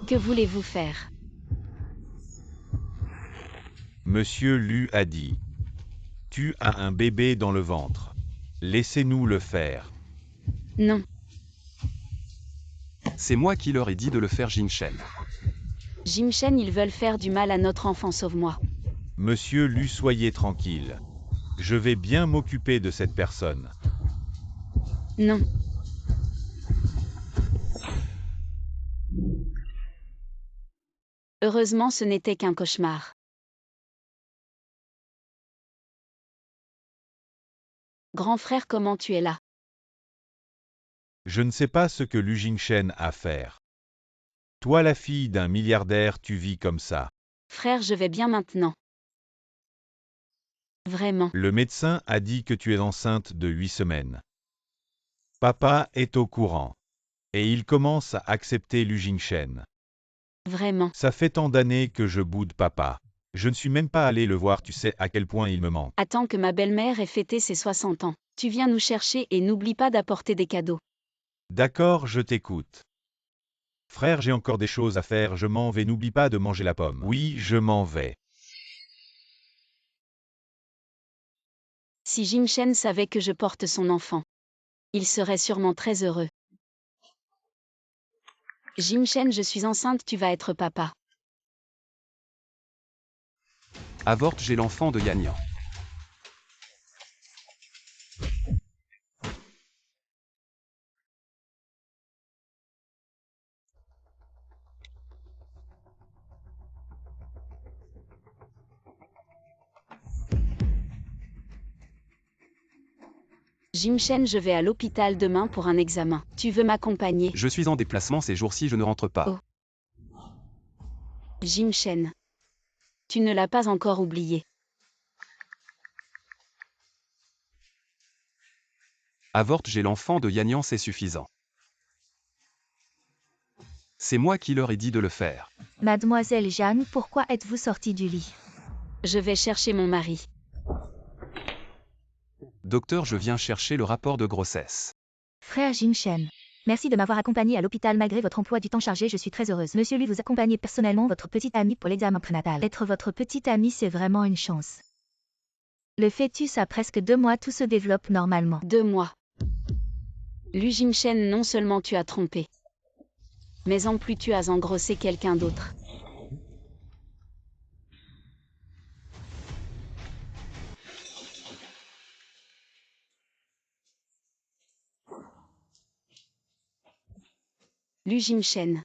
Que voulez-vous faire? Monsieur Lu a dit. Tu as un bébé dans le ventre. Laissez-nous le faire. Non. C'est moi qui leur ai dit de le faire, Jin-Shen. Jin-Shen, ils veulent faire du mal à notre enfant, sauve-moi. Monsieur Lu, soyez tranquille. Je vais bien m'occuper de cette personne. Non. Heureusement, ce n'était qu'un cauchemar. Grand frère, comment tu es là? Je ne sais pas ce que Lu Jingchen a à faire. Toi, la fille d'un milliardaire, tu vis comme ça. Frère, je vais bien maintenant. Vraiment. Le médecin a dit que tu es enceinte de 8 semaines. Papa est au courant. Et il commence à accepter Lu Jingchen. Vraiment. Ça fait tant d'années que je boude papa. Je ne suis même pas allé le voir, tu sais à quel point il me manque. Attends que ma belle-mère ait fêté ses 60 ans. Tu viens nous chercher et n'oublie pas d'apporter des cadeaux. D'accord, je t'écoute. Frère, j'ai encore des choses à faire, je m'en vais, n'oublie pas de manger la pomme. Oui, je m'en vais. Si Jin-Shen savait que je porte son enfant, il serait sûrement très heureux. Jin-Shen, je suis enceinte, tu vas être papa. Avorte, j'ai l'enfant de Yanyan. Jin-Shen, je vais à l'hôpital demain pour un examen. Tu veux m'accompagner? Je suis en déplacement ces jours-ci, je ne rentre pas. Oh. Jin-Shen. Tu ne l'as pas encore oublié. Avorte, j'ai l'enfant de Yanyan, c'est suffisant. C'est moi qui leur ai dit de le faire. Mademoiselle Jeanne, pourquoi êtes-vous sortie du lit? Je vais chercher mon mari. Docteur, je viens chercher le rapport de grossesse. Frère Jin-Shen. Merci de m'avoir accompagné à l'hôpital malgré votre emploi du temps chargé, je suis très heureuse. Monsieur Lu, vous accompagnez personnellement votre petite amie pour l'examen prénatal. Être votre petite amie, c'est vraiment une chance. Le fœtus a presque 2 mois, tout se développe normalement. 2 mois. Lu Jin-Shen, non seulement tu as trompé, mais en plus tu as engrossé quelqu'un d'autre. Lu Jin-Shen.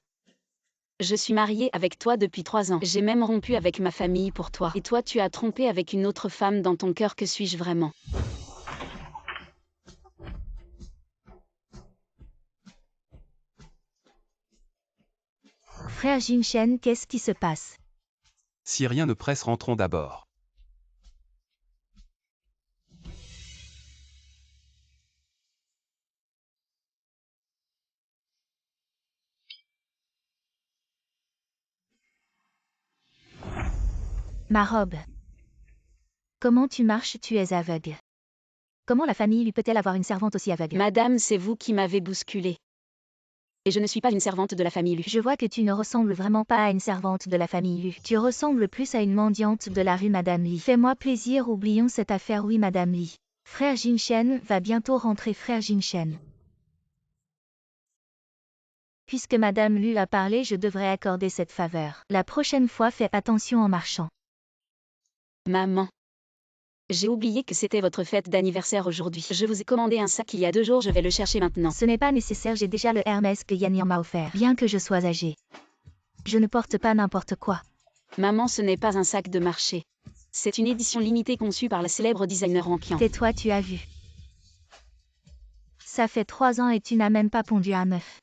Je suis mariée avec toi depuis 3 ans. J'ai même rompu avec ma famille pour toi. Et toi, tu as trompé avec une autre femme dans ton cœur. Que suis-je vraiment? Frère Jin-Shen, qu'est-ce qui se passe? Si rien ne presse, rentrons d'abord. Ma robe. Comment tu marches, tu es aveugle. Comment la famille lui peut-elle avoir une servante aussi aveugle? Madame, c'est vous qui m'avez bousculée. Et je ne suis pas une servante de la famille Lu. Je vois que tu ne ressembles vraiment pas à une servante de la famille Lu. Tu ressembles plus à une mendiante de la rue Madame Li. Fais-moi plaisir, oublions cette affaire, oui Madame Li. Frère Jin-Shen va bientôt rentrer, frère Jin-Shen. Puisque Madame Lu a parlé, je devrais accorder cette faveur. La prochaine fois, fais attention en marchant. Maman. J'ai oublié que c'était votre fête d'anniversaire aujourd'hui. Je vous ai commandé un sac il y a 2 jours, je vais le chercher maintenant. Ce n'est pas nécessaire, j'ai déjà le Hermès que Yanyan m'a offert. Bien que je sois âgée, je ne porte pas n'importe quoi. Maman, ce n'est pas un sac de marché. C'est une édition limitée conçue par la célèbre designer Rankian. Tais-toi, tu as vu. Ça fait 3 ans et tu n'as même pas pondu un œuf.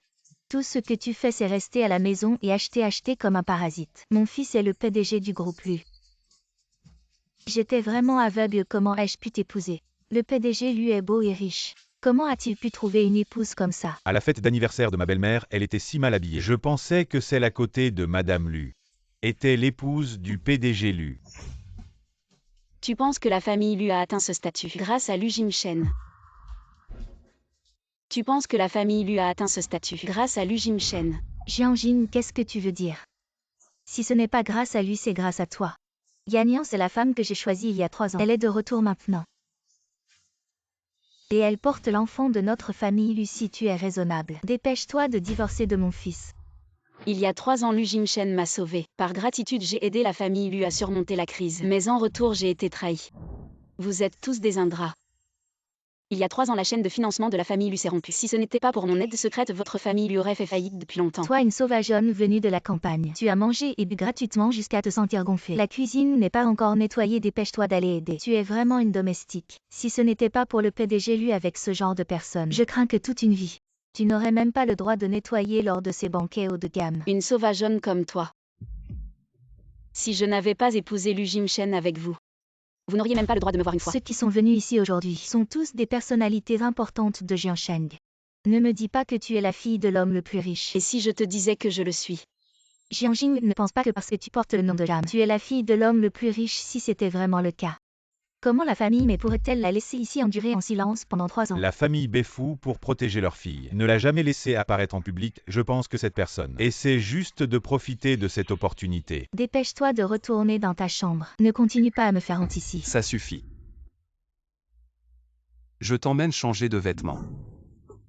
Tout ce que tu fais, c'est rester à la maison et acheter comme un parasite. Mon fils est le PDG du groupe Lu. J'étais vraiment aveugle, comment ai-je pu t'épouser? Le PDG Lu est beau et riche. Comment a-t-il pu trouver une épouse comme ça? À la fête d'anniversaire de ma belle-mère, elle était si mal habillée. Je pensais que celle à côté de Madame Lu était l'épouse du PDG Lu. Tu penses que la famille Lu a atteint ce statut grâce à Lu Jin-Shen? Tu penses que la famille Lu a atteint ce statut grâce à Lu Jin-Shen? Jianjin, qu'est-ce que tu veux dire? Si ce n'est pas grâce à lui, c'est grâce à toi. Yanyan, c'est la femme que j'ai choisie il y a 3 ans. Elle est de retour maintenant. Et elle porte l'enfant de notre famille. Lucie, tu es raisonnable. Dépêche-toi de divorcer de mon fils. Il y a 3 ans, Lu Jingchen m'a sauvé. Par gratitude, j'ai aidé la famille Lu à surmonter la crise. Mais en retour, j'ai été trahi. Vous êtes tous des ingrats. Il y a 3 ans, la chaîne de financement de la famille Lu s'est rompue. Si ce n'était pas pour mon aide secrète, votre famille Lu aurait fait faillite depuis longtemps. Toi, une sauvageonne venue de la campagne. Tu as mangé et bu gratuitement jusqu'à te sentir gonflé. La cuisine n'est pas encore nettoyée, dépêche-toi d'aller aider. Tu es vraiment une domestique. Si ce n'était pas pour le PDG Lu avec ce genre de personne, je crains que toute une vie, tu n'aurais même pas le droit de nettoyer lors de ces banquets haut de gamme. Une sauvageonne comme toi. Si je n'avais pas épousé Lu Jingchen avec vous, vous n'auriez même pas le droit de me voir une fois. Ceux qui sont venus ici aujourd'hui sont tous des personnalités importantes de Jiansheng. Ne me dis pas que tu es la fille de l'homme le plus riche. Et si je te disais que je le suis? Jianjing, ne pense pas que parce que tu portes le nom de Jam, tu es la fille de l'homme le plus riche si c'était vraiment le cas. Comment la famille mais pourrait-elle la laisser ici endurer en silence pendant 3 ans? La famille Befou, pour protéger leur fille, ne l'a jamais laissée apparaître en public. Je pense que cette personne essaie juste de profiter de cette opportunité. Dépêche-toi de retourner dans ta chambre. Ne continue pas à me faire honte ici. Ça suffit. Je t'emmène changer de vêtements.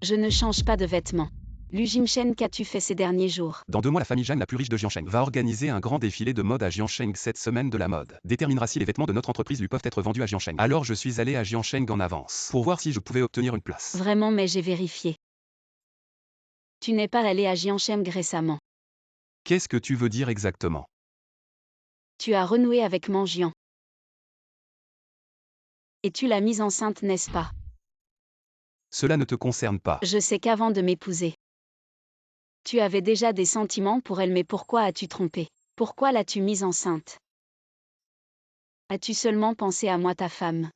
Je ne change pas de vêtements. Lu Jingchen, qu'as-tu fait ces derniers jours? Dans 2 mois, la famille Zhang, la plus riche de Jiansheng, va organiser un grand défilé de mode à Jiansheng. Cette semaine de la mode déterminera si les vêtements de notre entreprise lui peuvent être vendus à Jiansheng. Alors je suis allé à Jiansheng en avance pour voir si je pouvais obtenir une place. Vraiment, mais j'ai vérifié. Tu n'es pas allé à Jiansheng récemment. Qu'est-ce que tu veux dire exactement? Tu as renoué avec Manjian. Et tu l'as mise enceinte, n'est-ce pas? Cela ne te concerne pas. Je sais qu'avant de m'épouser, tu avais déjà des sentiments pour elle, mais pourquoi as-tu trompé? Pourquoi l'as-tu mise enceinte? As-tu seulement pensé à moi, ta femme?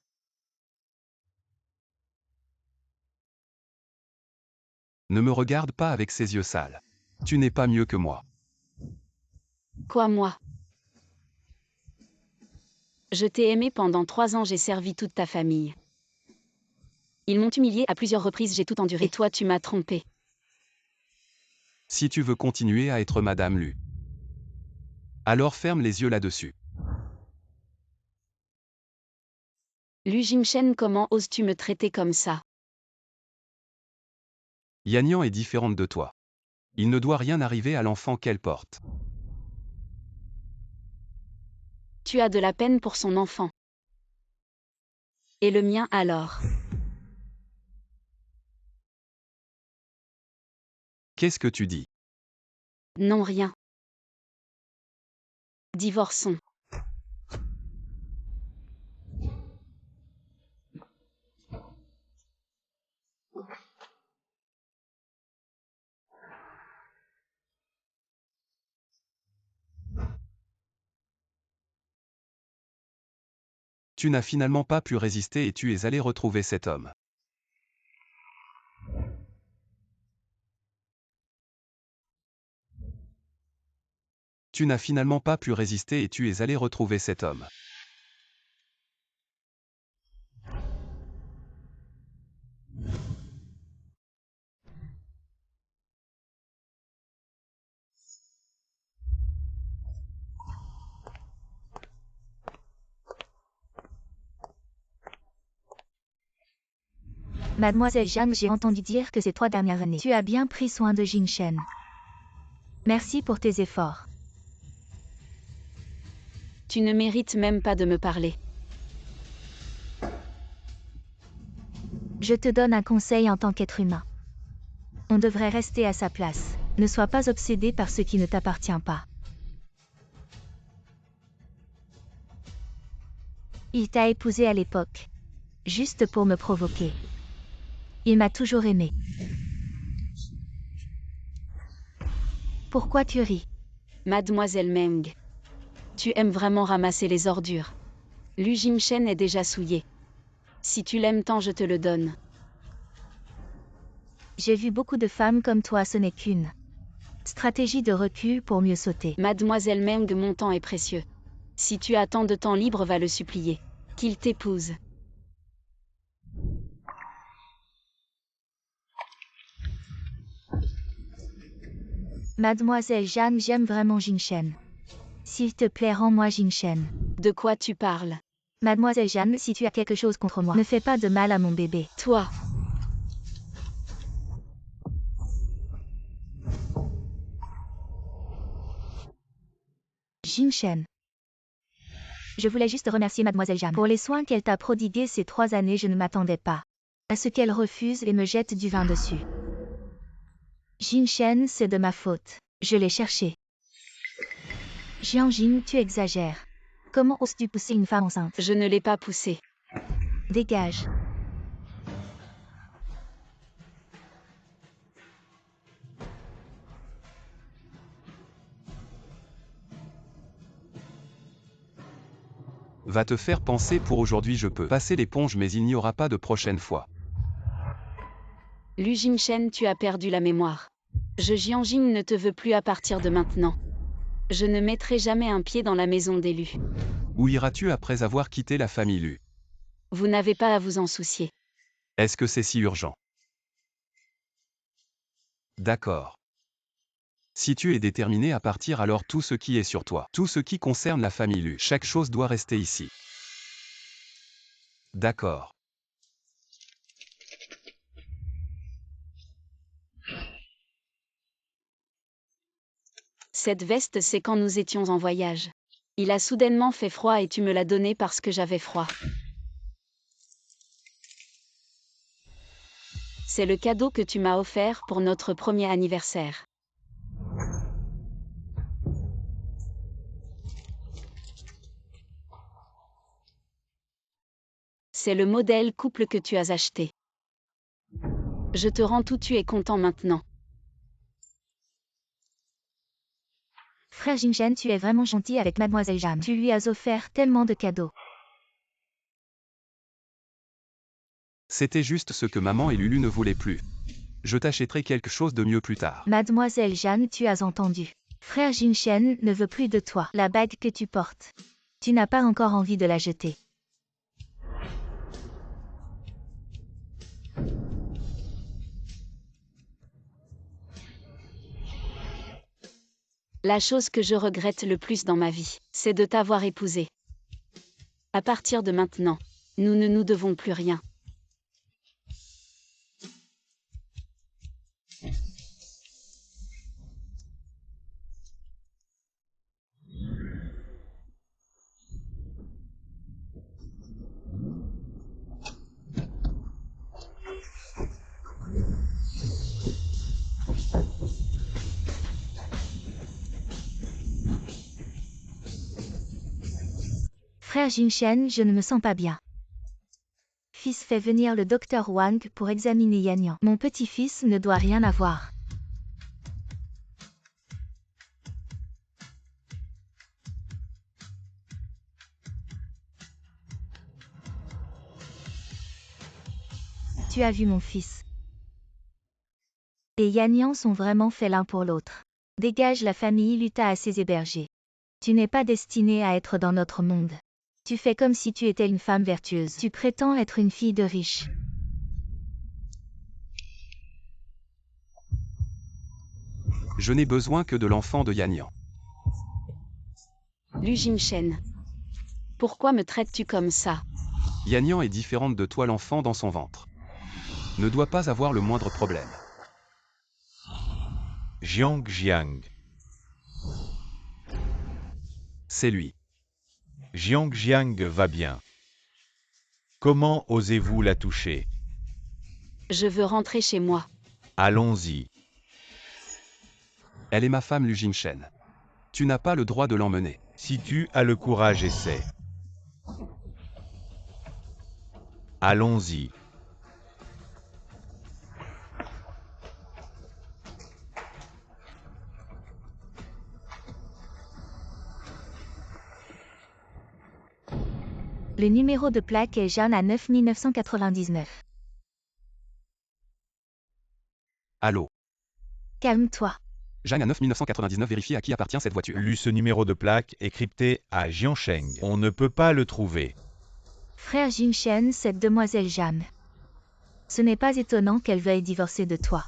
Ne me regarde pas avec ces yeux sales. Tu n'es pas mieux que moi. Quoi, moi? Je t'ai aimé pendant 3 ans, j'ai servi toute ta famille. Ils m'ont humilié à plusieurs reprises, j'ai tout enduré. Et toi, tu m'as trompé. Si tu veux continuer à être Madame Lu, alors ferme les yeux là-dessus. Lu Jingchen, comment oses-tu me traiter comme ça? Yanyan est différente de toi. Il ne doit rien arriver à l'enfant qu'elle porte. Tu as de la peine pour son enfant. Et le mien alors? Qu'est-ce que tu dis? Non, rien. Divorçons. Tu n'as finalement pas pu résister et tu es allé retrouver cet homme. Tu n'as finalement pas pu résister et tu es allé retrouver cet homme. Mademoiselle Zhang, j'ai entendu dire que ces 3 dernières années, tu as bien pris soin de Jingshen. Merci pour tes efforts. Tu ne mérites même pas de me parler. Je te donne un conseil en tant qu'être humain. On devrait rester à sa place. Ne sois pas obsédé par ce qui ne t'appartient pas. Il t'a épousé à l'époque, juste pour me provoquer. Il m'a toujours aimé. Pourquoi tu ris? Mademoiselle Meng. Tu aimes vraiment ramasser les ordures. Lu Jingchen est déjà souillé. Si tu l'aimes tant, je te le donne. J'ai vu beaucoup de femmes comme toi, ce n'est qu'une stratégie de recul pour mieux sauter. Mademoiselle Meng, mon temps est précieux. Si tu as tant de temps libre, va le supplier. Qu'il t'épouse. Mademoiselle Jeanne, j'aime vraiment Jingshen. S'il te plaît, rends-moi Jingshen. De quoi tu parles? Mademoiselle Jeanne, si tu as quelque chose contre moi, ne fais pas de mal à mon bébé. Toi. Jingshen. Je voulais juste remercier Mademoiselle Jeanne pour les soins qu'elle t'a prodigués ces 3 années. Je ne m'attendais pas à ce qu'elle refuse et me jette du vin dessus. Jingshen, c'est de ma faute. Je l'ai cherché. Jianjing, tu exagères. Comment oses-tu pousser une femme enceinte? Je ne l'ai pas poussé. Dégage. Va te faire penser pour aujourd'hui, je peux passer l'éponge mais il n'y aura pas de prochaine fois. Lu Jingshen, tu as perdu la mémoire. Jianjing ne te veut plus à partir de maintenant. Je ne mettrai jamais un pied dans la maison des Lu. Où iras-tu après avoir quitté la famille Lu? Vous n'avez pas à vous en soucier. Est-ce que c'est si urgent? D'accord. Si tu es déterminé à partir, alors tout ce qui est sur toi, tout ce qui concerne la famille Lu, chaque chose doit rester ici. D'accord. Cette veste, c'est quand nous étions en voyage. Il a soudainement fait froid et tu me l'as donnée parce que j'avais froid. C'est le cadeau que tu m'as offert pour notre premier anniversaire. C'est le modèle couple que tu as acheté. Je te rends tout, tu es content maintenant. Frère Jingshen, tu es vraiment gentil avec Mademoiselle Jeanne. Tu lui as offert tellement de cadeaux. C'était juste ce que maman et Lulu ne voulaient plus. Je t'achèterai quelque chose de mieux plus tard. Mademoiselle Jeanne, tu as entendu. Frère Jingshen ne veut plus de toi. La bague que tu portes. Tu n'as pas encore envie de la jeter. La chose que je regrette le plus dans ma vie, c'est de t'avoir épousé. À partir de maintenant, nous ne nous devons plus rien. Frère Jingshen, je ne me sens pas bien. Fils, fait venir le docteur Wang pour examiner Yanyan. Mon petit-fils ne doit rien avoir. Tu as vu mon fils. Et Yanyan sont vraiment faits l'un pour l'autre. Dégage, la famille Luta à ses hébergés. Tu n'es pas destinée à être dans notre monde. Tu fais comme si tu étais une femme vertueuse. Tu prétends être une fille de riche. Je n'ai besoin que de l'enfant de Yanyan. Lu Jingshen. Pourquoi me traites-tu comme ça? Yanyan est différente de toi, l'enfant dans son ventre ne doit pas avoir le moindre problème. Jiang Jiang. C'est lui. Jiang Jiang va bien. Comment osez-vous la toucher? Je veux rentrer chez moi. Allons-y. Elle est ma femme, Lu Jingshen. Tu n'as pas le droit de l'emmener. Si tu as le courage, essaie. Allons-y. Le numéro de plaque est Jeanne à 9999. Allô? Calme-toi. Jeanne à 9999, vérifie à qui appartient cette voiture. Lu, ce numéro de plaque est crypté à Jiansheng. On ne peut pas le trouver. Frère Jingshen, cette demoiselle Jeanne. Ce n'est pas étonnant qu'elle veuille divorcer de toi.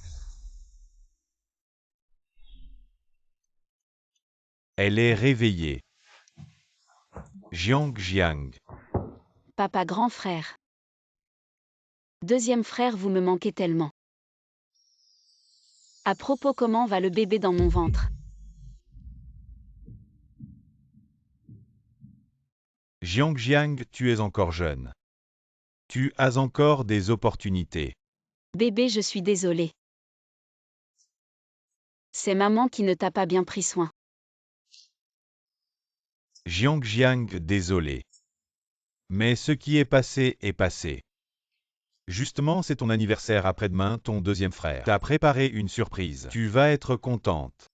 Elle est réveillée. Jiang Jiang. Papa grand frère. Deuxième frère, vous me manquez tellement. À propos, comment va le bébé dans mon ventre? Jiang Jiang, tu es encore jeune. Tu as encore des opportunités. Bébé, je suis désolée. C'est maman qui ne t'a pas bien pris soin. Jiang Jiang, désolé. Mais ce qui est passé est passé. Justement, c'est ton anniversaire après-demain, ton deuxième frère t'a préparé une surprise. Tu vas être contente.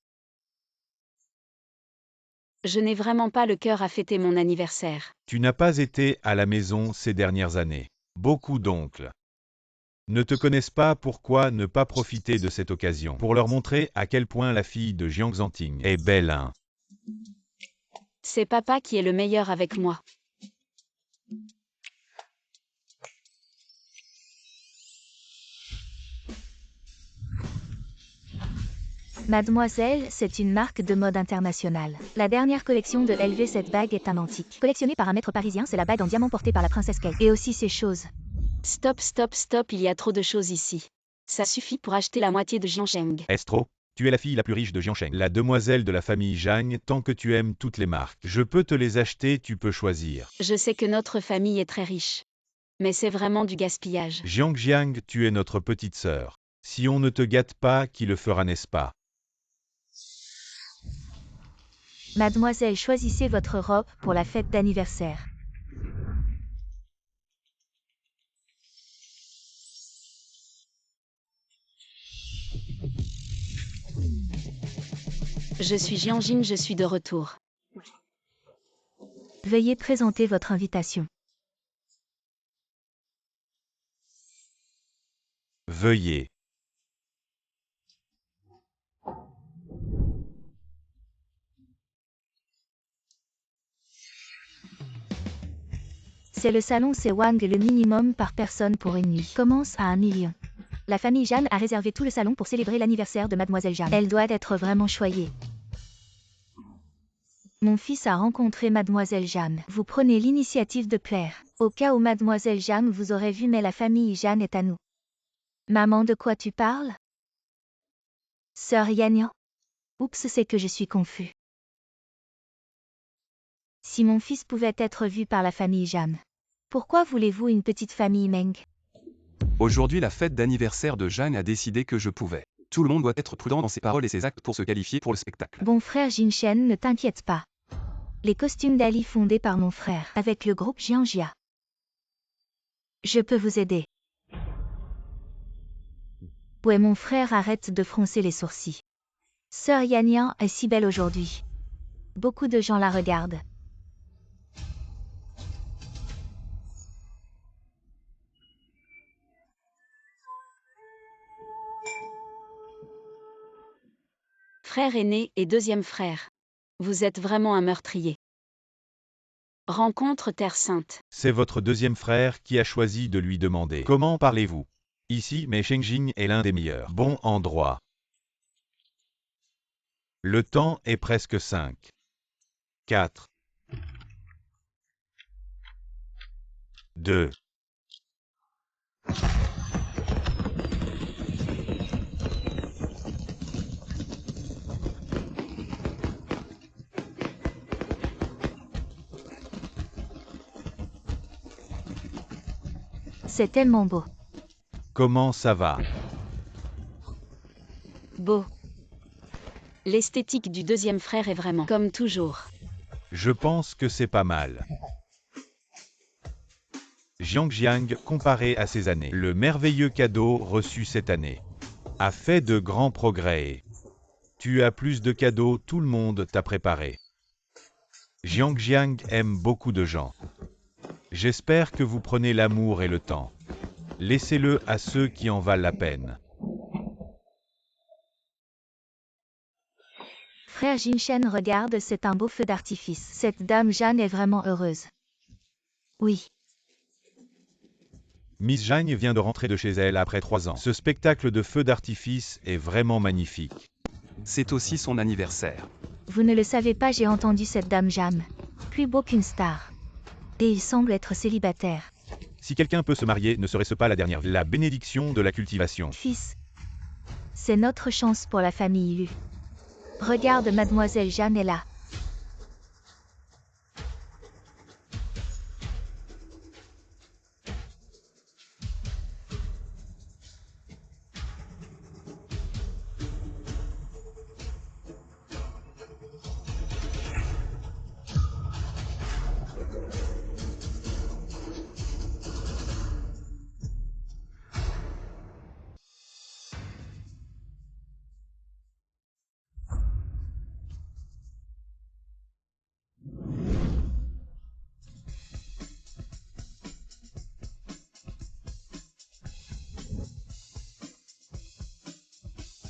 Je n'ai vraiment pas le cœur à fêter mon anniversaire. Tu n'as pas été à la maison ces dernières années. Beaucoup d'oncles ne te connaissent pas, pourquoi ne pas profiter de cette occasion pour leur montrer à quel point la fille de Jiang Zanting est belle, hein? C'est papa qui est le meilleur avec moi. Mademoiselle, c'est une marque de mode internationale. La dernière collection de LV, cette bague est un antique. Collectionnée par un maître parisien, c'est la bague en diamant portée par la princesse Kate. Et aussi ces choses. Stop, stop, stop, il y a trop de choses ici. Ça suffit pour acheter la moitié de Jiangsheng. Estro, tu es la fille la plus riche de Jiangsheng, la demoiselle de la famille Zhang, tant que tu aimes toutes les marques. Je peux te les acheter, tu peux choisir. Je sais que notre famille est très riche. Mais c'est vraiment du gaspillage. Jiang Jiang, tu es notre petite sœur. Si on ne te gâte pas, qui le fera, n'est-ce pas? Mademoiselle, choisissez votre robe pour la fête d'anniversaire. Je suis Jianjin, je suis de retour. Veuillez présenter votre invitation. Veuillez. C'est le salon Sewang, le minimum par personne pour une nuit commence à 1 million. La famille Jeanne a réservé tout le salon pour célébrer l'anniversaire de Mademoiselle Jeanne. Elle doit être vraiment choyée. Mon fils a rencontré Mademoiselle Jeanne. Vous prenez l'initiative de plaire. Au cas où Mademoiselle Jeanne vous aurait vu, mais la famille Jeanne est à nous. Maman, de quoi tu parles? Sœur Yannian? Oups, c'est que je suis confus. Si mon fils pouvait être vu par la famille Jeanne. Pourquoi voulez-vous une petite famille Meng? Aujourd'hui, la fête d'anniversaire de Jeanne a décidé que je pouvais. Tout le monde doit être prudent dans ses paroles et ses actes pour se qualifier pour le spectacle. Bon frère Jinshen, ne t'inquiète pas. Les costumes d'Ali fondés par mon frère, avec le groupe Jianjia. Je peux vous aider. Ouais, mon frère, arrête de froncer les sourcils. Sœur Yannian est si belle aujourd'hui. Beaucoup de gens la regardent. Frère aîné et deuxième frère. Vous êtes vraiment un meurtrier. Rencontre Terre Sainte. C'est votre deuxième frère qui a choisi de lui demander. Comment parlez-vous? Ici, mais Shengjing est l'un des meilleurs. Bon endroit. Le temps est presque 5. 4. 2. C'est tellement beau. Comment ça va? Beau. L'esthétique du deuxième frère est vraiment comme toujours. Je pense que c'est pas mal. Jiang Jiang, comparé à ces années, le merveilleux cadeau reçu cette année a fait de grands progrès. Tu as plus de cadeaux, tout le monde t'a préparé. Jiang Jiang aime beaucoup de gens. J'espère que vous prenez l'amour et le temps. Laissez-le à ceux qui en valent la peine. Frère Jinshen, regarde, c'est un beau feu d'artifice. Cette dame Jeanne est vraiment heureuse. Oui. Miss Jeanne vient de rentrer de chez elle après 3 ans. Ce spectacle de feux d'artifice est vraiment magnifique. C'est aussi son anniversaire. Vous ne le savez pas, j'ai entendu cette dame Jam. Plus beau qu'une star. Et il semble être célibataire. Si quelqu'un peut se marier, ne serait-ce pas la dernière? La bénédiction de la cultivation. Fils. C'est notre chance pour la famille Lu. Regarde, mademoiselle Jeanne est là.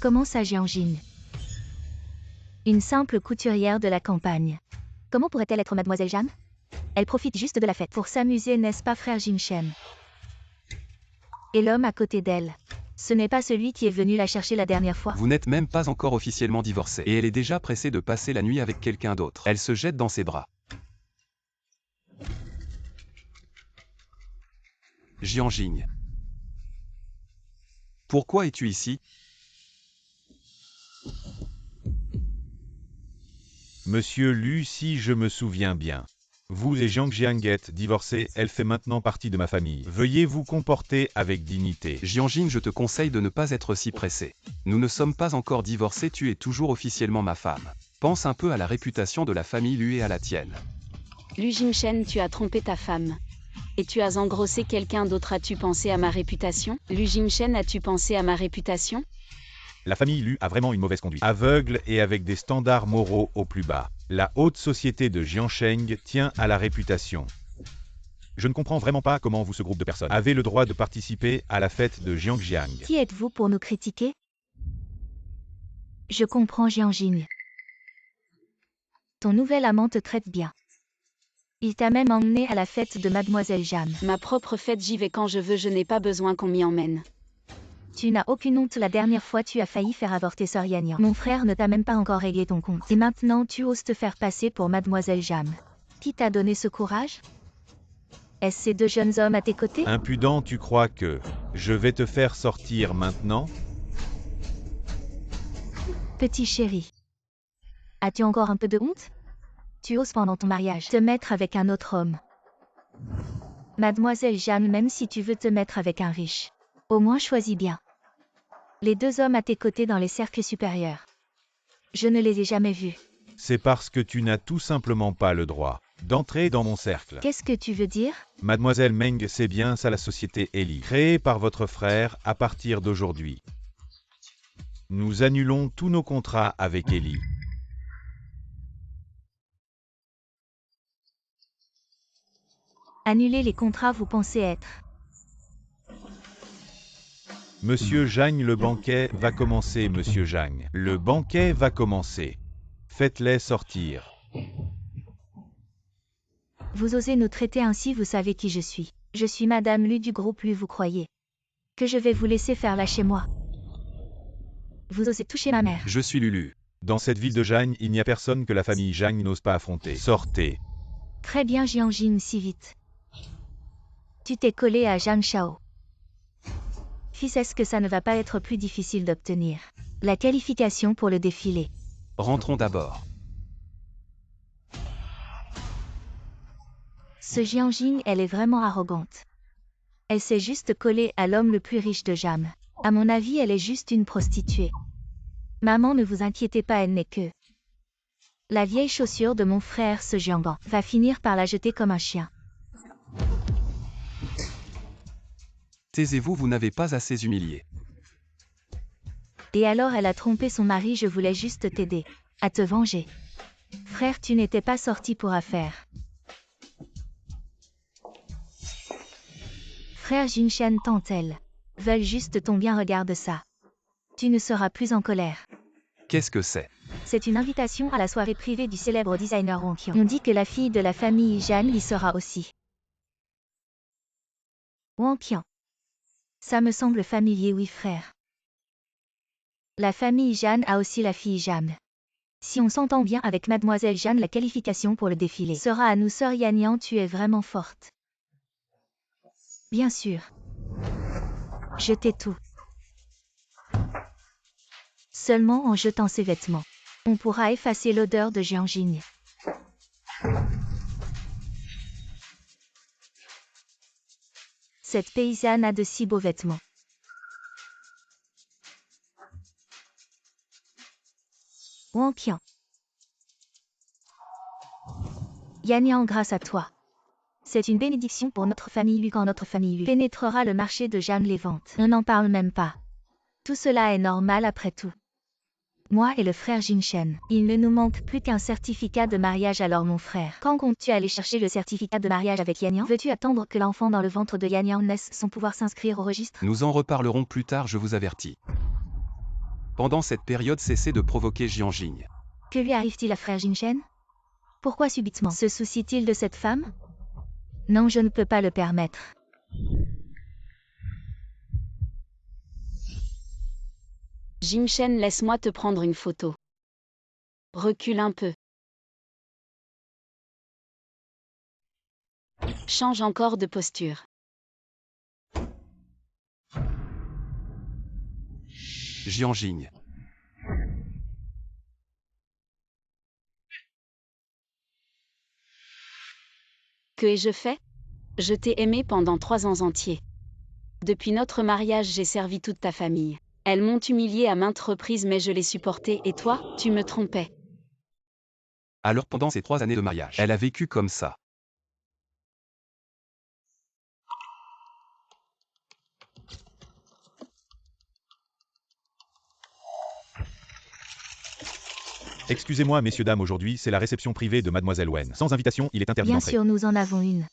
Comment ça, Jianjin? Une simple couturière de la campagne. Comment pourrait-elle être mademoiselle Jeanne? Elle profite juste de la fête. Pour s'amuser, n'est-ce pas, frère Jinshen? Et l'homme à côté d'elle, ce n'est pas celui qui est venu la chercher la dernière fois. Vous n'êtes même pas encore officiellement divorcé. Et elle est déjà pressée de passer la nuit avec quelqu'un d'autre. Elle se jette dans ses bras. Jianjing. Pourquoi es-tu ici? Monsieur Lu, si je me souviens bien. Vous et Jiang Jiang êtes divorcés, elle fait maintenant partie de ma famille. Veuillez vous comporter avec dignité. Jianjing, je te conseille de ne pas être si pressé. Nous ne sommes pas encore divorcés, tu es toujours officiellement ma femme. Pense un peu à la réputation de la famille Lu et à la tienne. Lu Jinshen, tu as trompé ta femme. Et tu as engrossé quelqu'un d'autre. As-tu pensé à ma réputation? Lu Jinshen, as-tu pensé à ma réputation? La famille Lu a vraiment une mauvaise conduite. Aveugle et avec des standards moraux au plus bas. La haute société de Jiansheng tient à la réputation. Je ne comprends vraiment pas comment vous, ce groupe de personnes, avez le droit de participer à la fête de Jiangjiang. Qui êtes-vous pour nous critiquer? Je comprends, Jianjing. Ton nouvel amant te traite bien. Il t'a même emmené à la fête de mademoiselle Jeanne. Ma propre fête, j'y vais quand je veux, je n'ai pas besoin qu'on m'y emmène. Tu n'as aucune honte, la dernière fois tu as failli faire avorter Sœur Yanyan. Mon frère ne t'a même pas encore réglé ton compte. Et maintenant tu oses te faire passer pour mademoiselle Jam. Qui t'a donné ce courage? Est-ce ces deux jeunes hommes à tes côtés? Impudent, tu crois que je vais te faire sortir maintenant? Petit chéri. As-tu encore un peu de honte? Tu oses pendant ton mariage te mettre avec un autre homme. Mademoiselle Jam, même si tu veux te mettre avec un riche, au moins choisis bien. Les deux hommes à tes côtés dans les cercles supérieurs. Je ne les ai jamais vus. C'est parce que tu n'as tout simplement pas le droit d'entrer dans mon cercle. Qu'est-ce que tu veux dire? Mademoiselle Meng, c'est bien ça la société Eli, créée par votre frère à partir d'aujourd'hui. Nous annulons tous nos contrats avec Eli. Annuler les contrats, vous pensez être? Monsieur Zhang, le banquet va commencer, monsieur Zhang. Le banquet va commencer. Faites-les sortir. Vous osez nous traiter ainsi, vous savez qui je suis. Je suis Madame Lu du groupe Lu, vous croyez que je vais vous laisser faire là chez moi? Vous osez toucher ma mère. Je suis Lulu. Dans cette ville de Zhang, il n'y a personne que la famille Zhang n'ose pas affronter. Sortez. Très bien, Jianjin, si vite. Tu t'es collé à Zhang Shao. Fils, est-ce que ça ne va pas être plus difficile d'obtenir la qualification pour le défilé? Rentrons d'abord. Ce Jianjing, elle est vraiment arrogante. Elle s'est juste collée à l'homme le plus riche de Jam. À mon avis, elle est juste une prostituée. Maman, ne vous inquiétez pas, elle n'est que la vieille chaussure de mon frère, ce Jiangan va finir par la jeter comme un chien. Taisez-vous, vous n'avez pas assez humilié. Et alors elle a trompé son mari, je voulais juste t'aider à te venger. Frère, tu n'étais pas sorti pour affaire. Frère Jinshan, tant-elle veulent juste ton bien, regarde ça. Tu ne seras plus en colère. Qu'est-ce que c'est? C'est une invitation à la soirée privée du célèbre designer Wang Qian. On dit que la fille de la famille Jeanne y sera aussi. Wang Qian. Ça me semble familier, oui frère. La famille Jeanne a aussi la fille Jeanne. Si on s'entend bien avec Mademoiselle Jeanne, la qualification pour le défilé sera à nous. Sœur Yan, tu es vraiment forte. Bien sûr. Je tais tout. Seulement en jetant ses vêtements, on pourra effacer l'odeur de Jianjing. Cette paysanne a de si beaux vêtements. Wang Qian. Yan, grâce à toi. C'est une bénédiction pour notre famille Lu. Quand notre famille Lu pénétrera le marché de Jeanne, les ventes, on n'en parle même pas. Tout cela est normal après tout. Moi et le frère Jinshen, il ne nous manque plus qu'un certificat de mariage. Alors mon frère, quand comptes-tu aller chercher le certificat de mariage avec Yan? Veux-tu attendre que l'enfant dans le ventre de Yan naisse sans pouvoir s'inscrire au registre? Nous en reparlerons plus tard, je vous avertis. Pendant cette période, cessez de provoquer Jianjing. Que lui arrive-t-il à frère Jinshen? Pourquoi subitement se soucie-t-il de cette femme? Non, je ne peux pas le permettre. Jinshen, laisse-moi te prendre une photo. Recule un peu. Change encore de posture. Jianjing. Que ai-je fait? Je t'ai aimé pendant 3 ans entiers. Depuis notre mariage, j'ai servi toute ta famille. Elles m'ont humiliée à maintes reprises, mais je l'ai supporté, et toi, tu me trompais. Alors pendant ces 3 années de mariage, elle a vécu comme ça. Excusez-moi, messieurs, dames, aujourd'hui, c'est la réception privée de Mademoiselle Wen. Sans invitation, il est interdit Bien d'entrer. sûr, nous en avons une.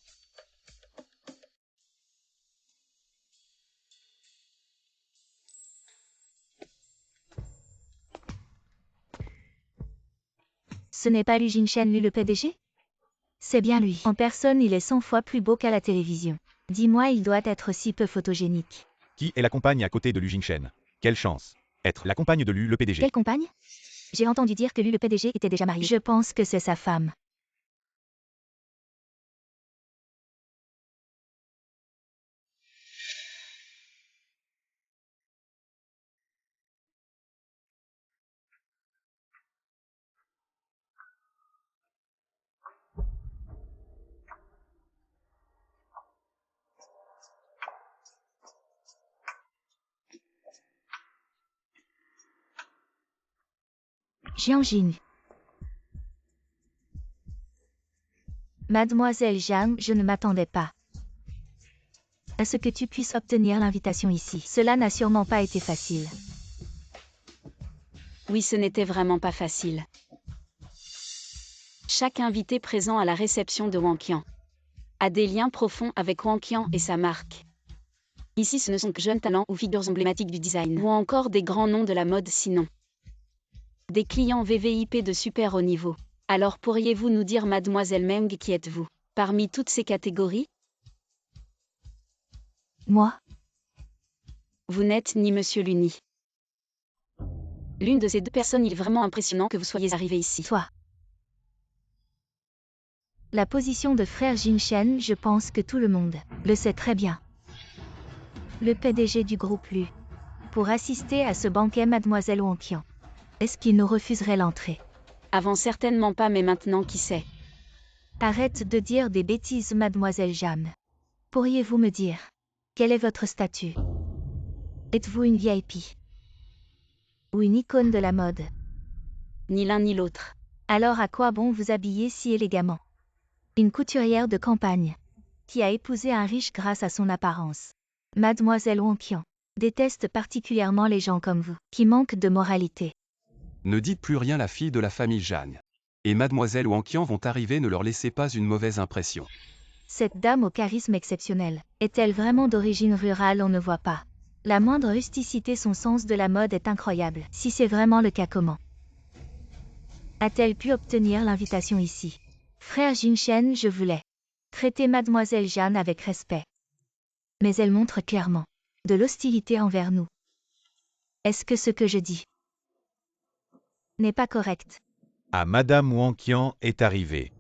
Ce n'est pas Lu Jinshen, le PDG? C'est bien lui. En personne, il est 100 fois plus beau qu'à la télévision. Dis-moi, il doit être si peu photogénique. Qui est la compagne à côté de Lu Jinshen? Quelle chance! Être la compagne de Lu, le PDG. Quelle compagne? J'ai entendu dire que lui, le PDG, était déjà marié. Je pense que c'est sa femme. Jianjing. Mademoiselle Jeanne, je ne m'attendais pas à ce que tu puisses obtenir l'invitation ici. Cela n'a sûrement pas été facile. Oui, ce n'était vraiment pas facile. Chaque invité présent à la réception de Wang Qian a des liens profonds avec Wang Qian et sa marque. Ici, ce ne sont que jeunes talents ou figures emblématiques du design, ou encore des grands noms de la mode sinon. Des clients VVIP de super haut niveau. Alors pourriez-vous nous dire, Mademoiselle Meng, qui êtes-vous parmi toutes ces catégories? Moi? Vous n'êtes ni Monsieur Lu ni l'une de ces deux personnes. Il est vraiment impressionnant que vous soyez arrivé ici. Toi. La position de frère Jinshen, je pense que tout le monde le sait très bien. Le PDG du groupe Lu. Pour assister à ce banquet, Mademoiselle Wang Qian. Est-ce qu'il nous refuserait l'entrée? Avant certainement pas, mais maintenant qui sait? Arrête de dire des bêtises, Mademoiselle Jeanne. Pourriez-vous me dire quel est votre statut? Êtes-vous une VIP? Ou une icône de la mode? Ni l'un ni l'autre. Alors à quoi bon vous habiller si élégamment? Une couturière de campagne qui a épousé un riche grâce à son apparence. Mademoiselle Wang Qian déteste particulièrement les gens comme vous, qui manquent de moralité. Ne dites plus rien, la fille de la famille Jeanne et Mademoiselle Wang Qian vont arriver, ne leur laissez pas une mauvaise impression. Cette dame au charisme exceptionnel, est-elle vraiment d'origine rurale? On ne voit pas la moindre rusticité, son sens de la mode est incroyable. Si c'est vraiment le cas, comment a-t-elle pu obtenir l'invitation ici? Frère Jinshen, je voulais traiter Mademoiselle Jeanne avec respect. Mais elle montre clairement de l'hostilité envers nous. Est-ce que ce que je dis n'est pas correct? Ah, Madame Wanqian est arrivée.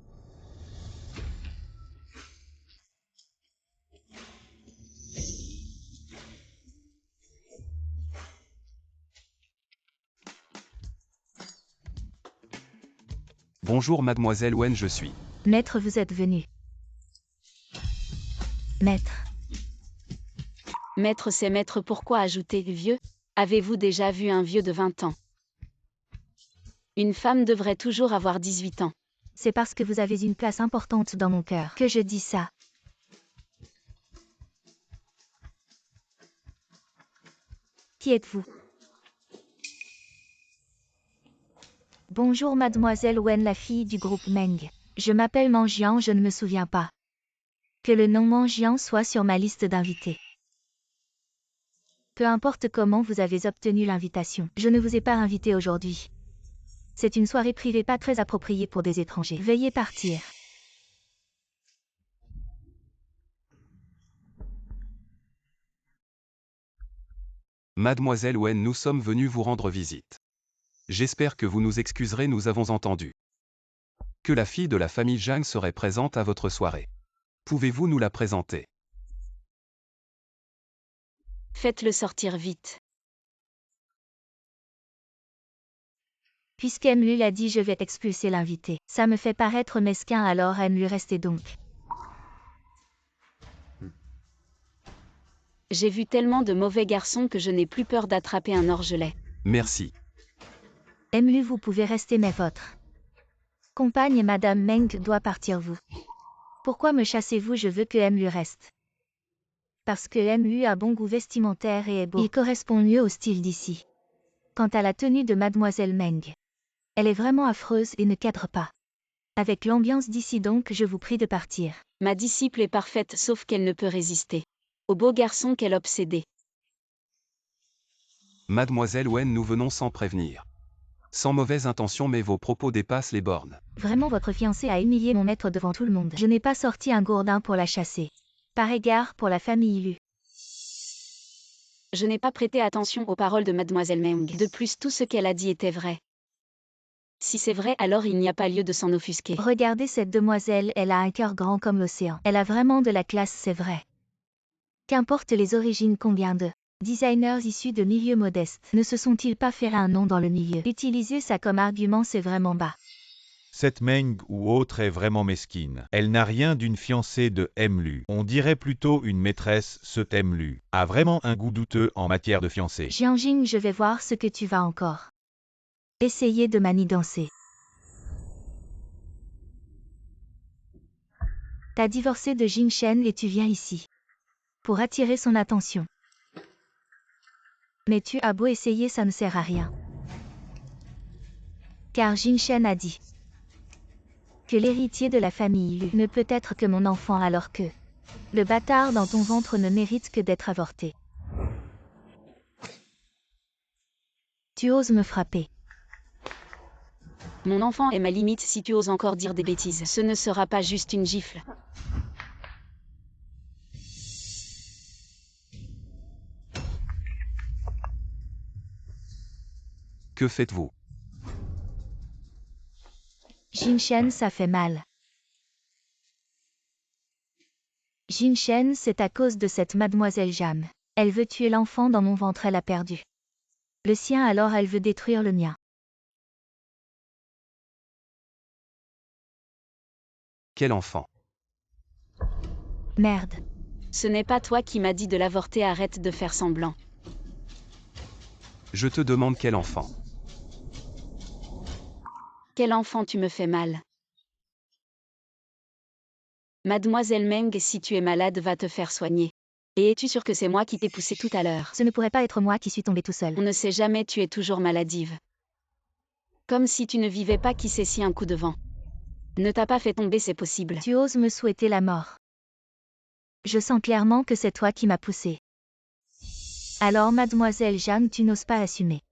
Bonjour mademoiselle Wen, je suis. Maître, vous êtes venu. Maître. Maître, c'est maître, pourquoi ajouter vieux? Avez-vous déjà vu un vieux de 20 ans? Une femme devrait toujours avoir 18 ans. C'est parce que vous avez une place importante dans mon cœur que je dis ça. Qui êtes-vous? Bonjour mademoiselle Wen, la fille du groupe Meng. Je m'appelle Manjian, je ne me souviens pas. Que le nom Manjian soit sur ma liste d'invités. Peu importe comment vous avez obtenu l'invitation, je ne vous ai pas invité aujourd'hui. C'est une soirée privée pas très appropriée pour des étrangers. Veuillez partir. Mademoiselle Wen, nous sommes venus vous rendre visite. J'espère que vous nous excuserez, nous avons entendu que la fille de la famille Zhang serait présente à votre soirée. Pouvez-vous nous la présenter? Faites-le sortir vite. Puisqu'Emlu l'a dit, je vais expulser l'invité. Ça me fait paraître mesquin, alors Emlu, restez donc. J'ai vu tellement de mauvais garçons que je n'ai plus peur d'attraper un orgelet. Merci. Emlu, vous pouvez rester, mais votre compagne Madame Meng doit partir, vous. Pourquoi me chassez-vous? Je veux que Emlu reste. Parce que Emlu a bon goût vestimentaire et est beau. Il correspond mieux au style d'ici. Quant à la tenue de Mademoiselle Meng, elle est vraiment affreuse et ne cadre pas avec l'ambiance d'ici, donc je vous prie de partir. Ma disciple est parfaite sauf qu'elle ne peut résister au beau garçon qu'elle obsédait. Mademoiselle Wen, nous venons sans prévenir. Sans mauvaise intention, mais vos propos dépassent les bornes. Vraiment, votre fiancé a humilié mon maître devant tout le monde. Je n'ai pas sorti un gourdin pour la chasser. Par égard pour la famille Lu. Je n'ai pas prêté attention aux paroles de Mademoiselle Meng. De plus, tout ce qu'elle a dit était vrai. Si c'est vrai, alors il n'y a pas lieu de s'en offusquer. Regardez cette demoiselle, elle a un cœur grand comme l'océan. Elle a vraiment de la classe, c'est vrai. Qu'importe les origines, combien de designers issus de milieux modestes ne se sont-ils pas fait un nom dans le milieu? Utiliser ça comme argument, c'est vraiment bas. Cette Meng ou autre est vraiment mesquine. Elle n'a rien d'une fiancée de Emlu. On dirait plutôt une maîtresse, ce Emlu a vraiment un goût douteux en matière de fiancée. Jianjing, je vais voir ce que tu vas encore essayer de manigancer. T'as divorcé de Jing Shen et tu viens ici pour attirer son attention. Mais tu as beau essayer, ça ne sert à rien. Car Jing Shen a dit que l'héritier de la famille Lu ne peut être que mon enfant, alors que le bâtard dans ton ventre ne mérite que d'être avorté. Tu oses me frapper. Mon enfant est ma limite, si tu oses encore dire des bêtises. Ce ne sera pas juste une gifle. Que faites-vous? Jing Shen, ça fait mal. Jing Shen, c'est à cause de cette mademoiselle Jam. Elle veut tuer l'enfant dans mon ventre, elle a perdu le sien, alors elle veut détruire le mien. Quel enfant? Merde. Ce n'est pas toi qui m'as dit de l'avorter, arrête de faire semblant. Je te demande quel enfant. Quel enfant, tu me fais mal. Mademoiselle Meng, si tu es malade, va te faire soigner. Et es-tu sûre que c'est moi qui t'ai poussé tout à l'heure? Ce ne pourrait pas être moi qui suis tombée tout seul. On ne sait jamais, tu es toujours maladive. Comme si tu ne vivais pas, qui sait si un coup de vent ne t'a pas fait tomber, c'est possible. Tu oses me souhaiter la mort. Je sens clairement que c'est toi qui m'as poussé. Alors mademoiselle Zhang, tu n'oses pas assumer.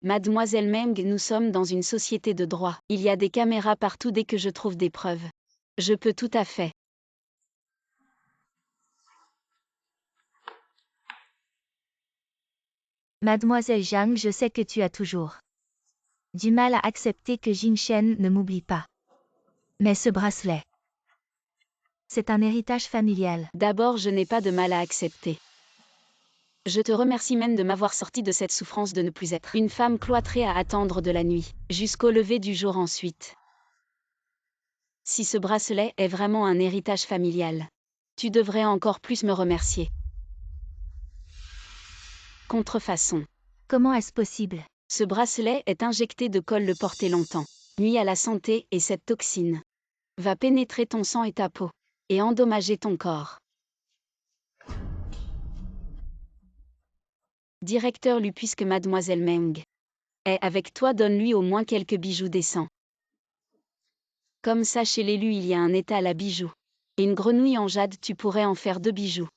Mademoiselle Meng, nous sommes dans une société de droit. Il y a des caméras partout, dès que je trouve des preuves. Je peux tout à fait. Mademoiselle Zhang, je sais que tu as toujours du mal à accepter que Jin Shen ne m'oublie pas. Mais ce bracelet, c'est un héritage familial. D'abord, je n'ai pas de mal à accepter. Je te remercie même de m'avoir sorti de cette souffrance de ne plus être une femme cloîtrée à attendre de la nuit, jusqu'au lever du jour ensuite. Si ce bracelet est vraiment un héritage familial, tu devrais encore plus me remercier. Contrefaçon. Comment est-ce possible? Ce bracelet est injecté de colle le porter longtemps. Nuit à la santé et cette toxine va pénétrer ton sang et ta peau et endommager ton corps. Directeur Lu, puisque mademoiselle Meng est avec toi, donne-lui au moins quelques bijoux décents. Comme ça, chez l'élu il y a un étal à bijoux. Et une grenouille en jade, tu pourrais en faire 2 bijoux.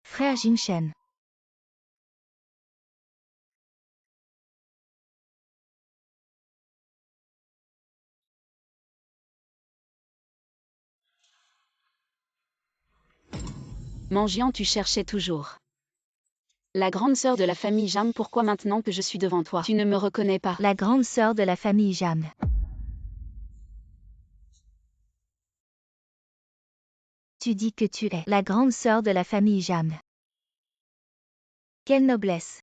Frère Jin Shen. Mangiant, tu cherchais toujours la grande sœur de la famille Jam. Pourquoi maintenant que je suis devant toi, tu ne me reconnais pas? La grande sœur de la famille Jam. Tu dis que tu es la grande sœur de la famille Jam. Quelle noblesse!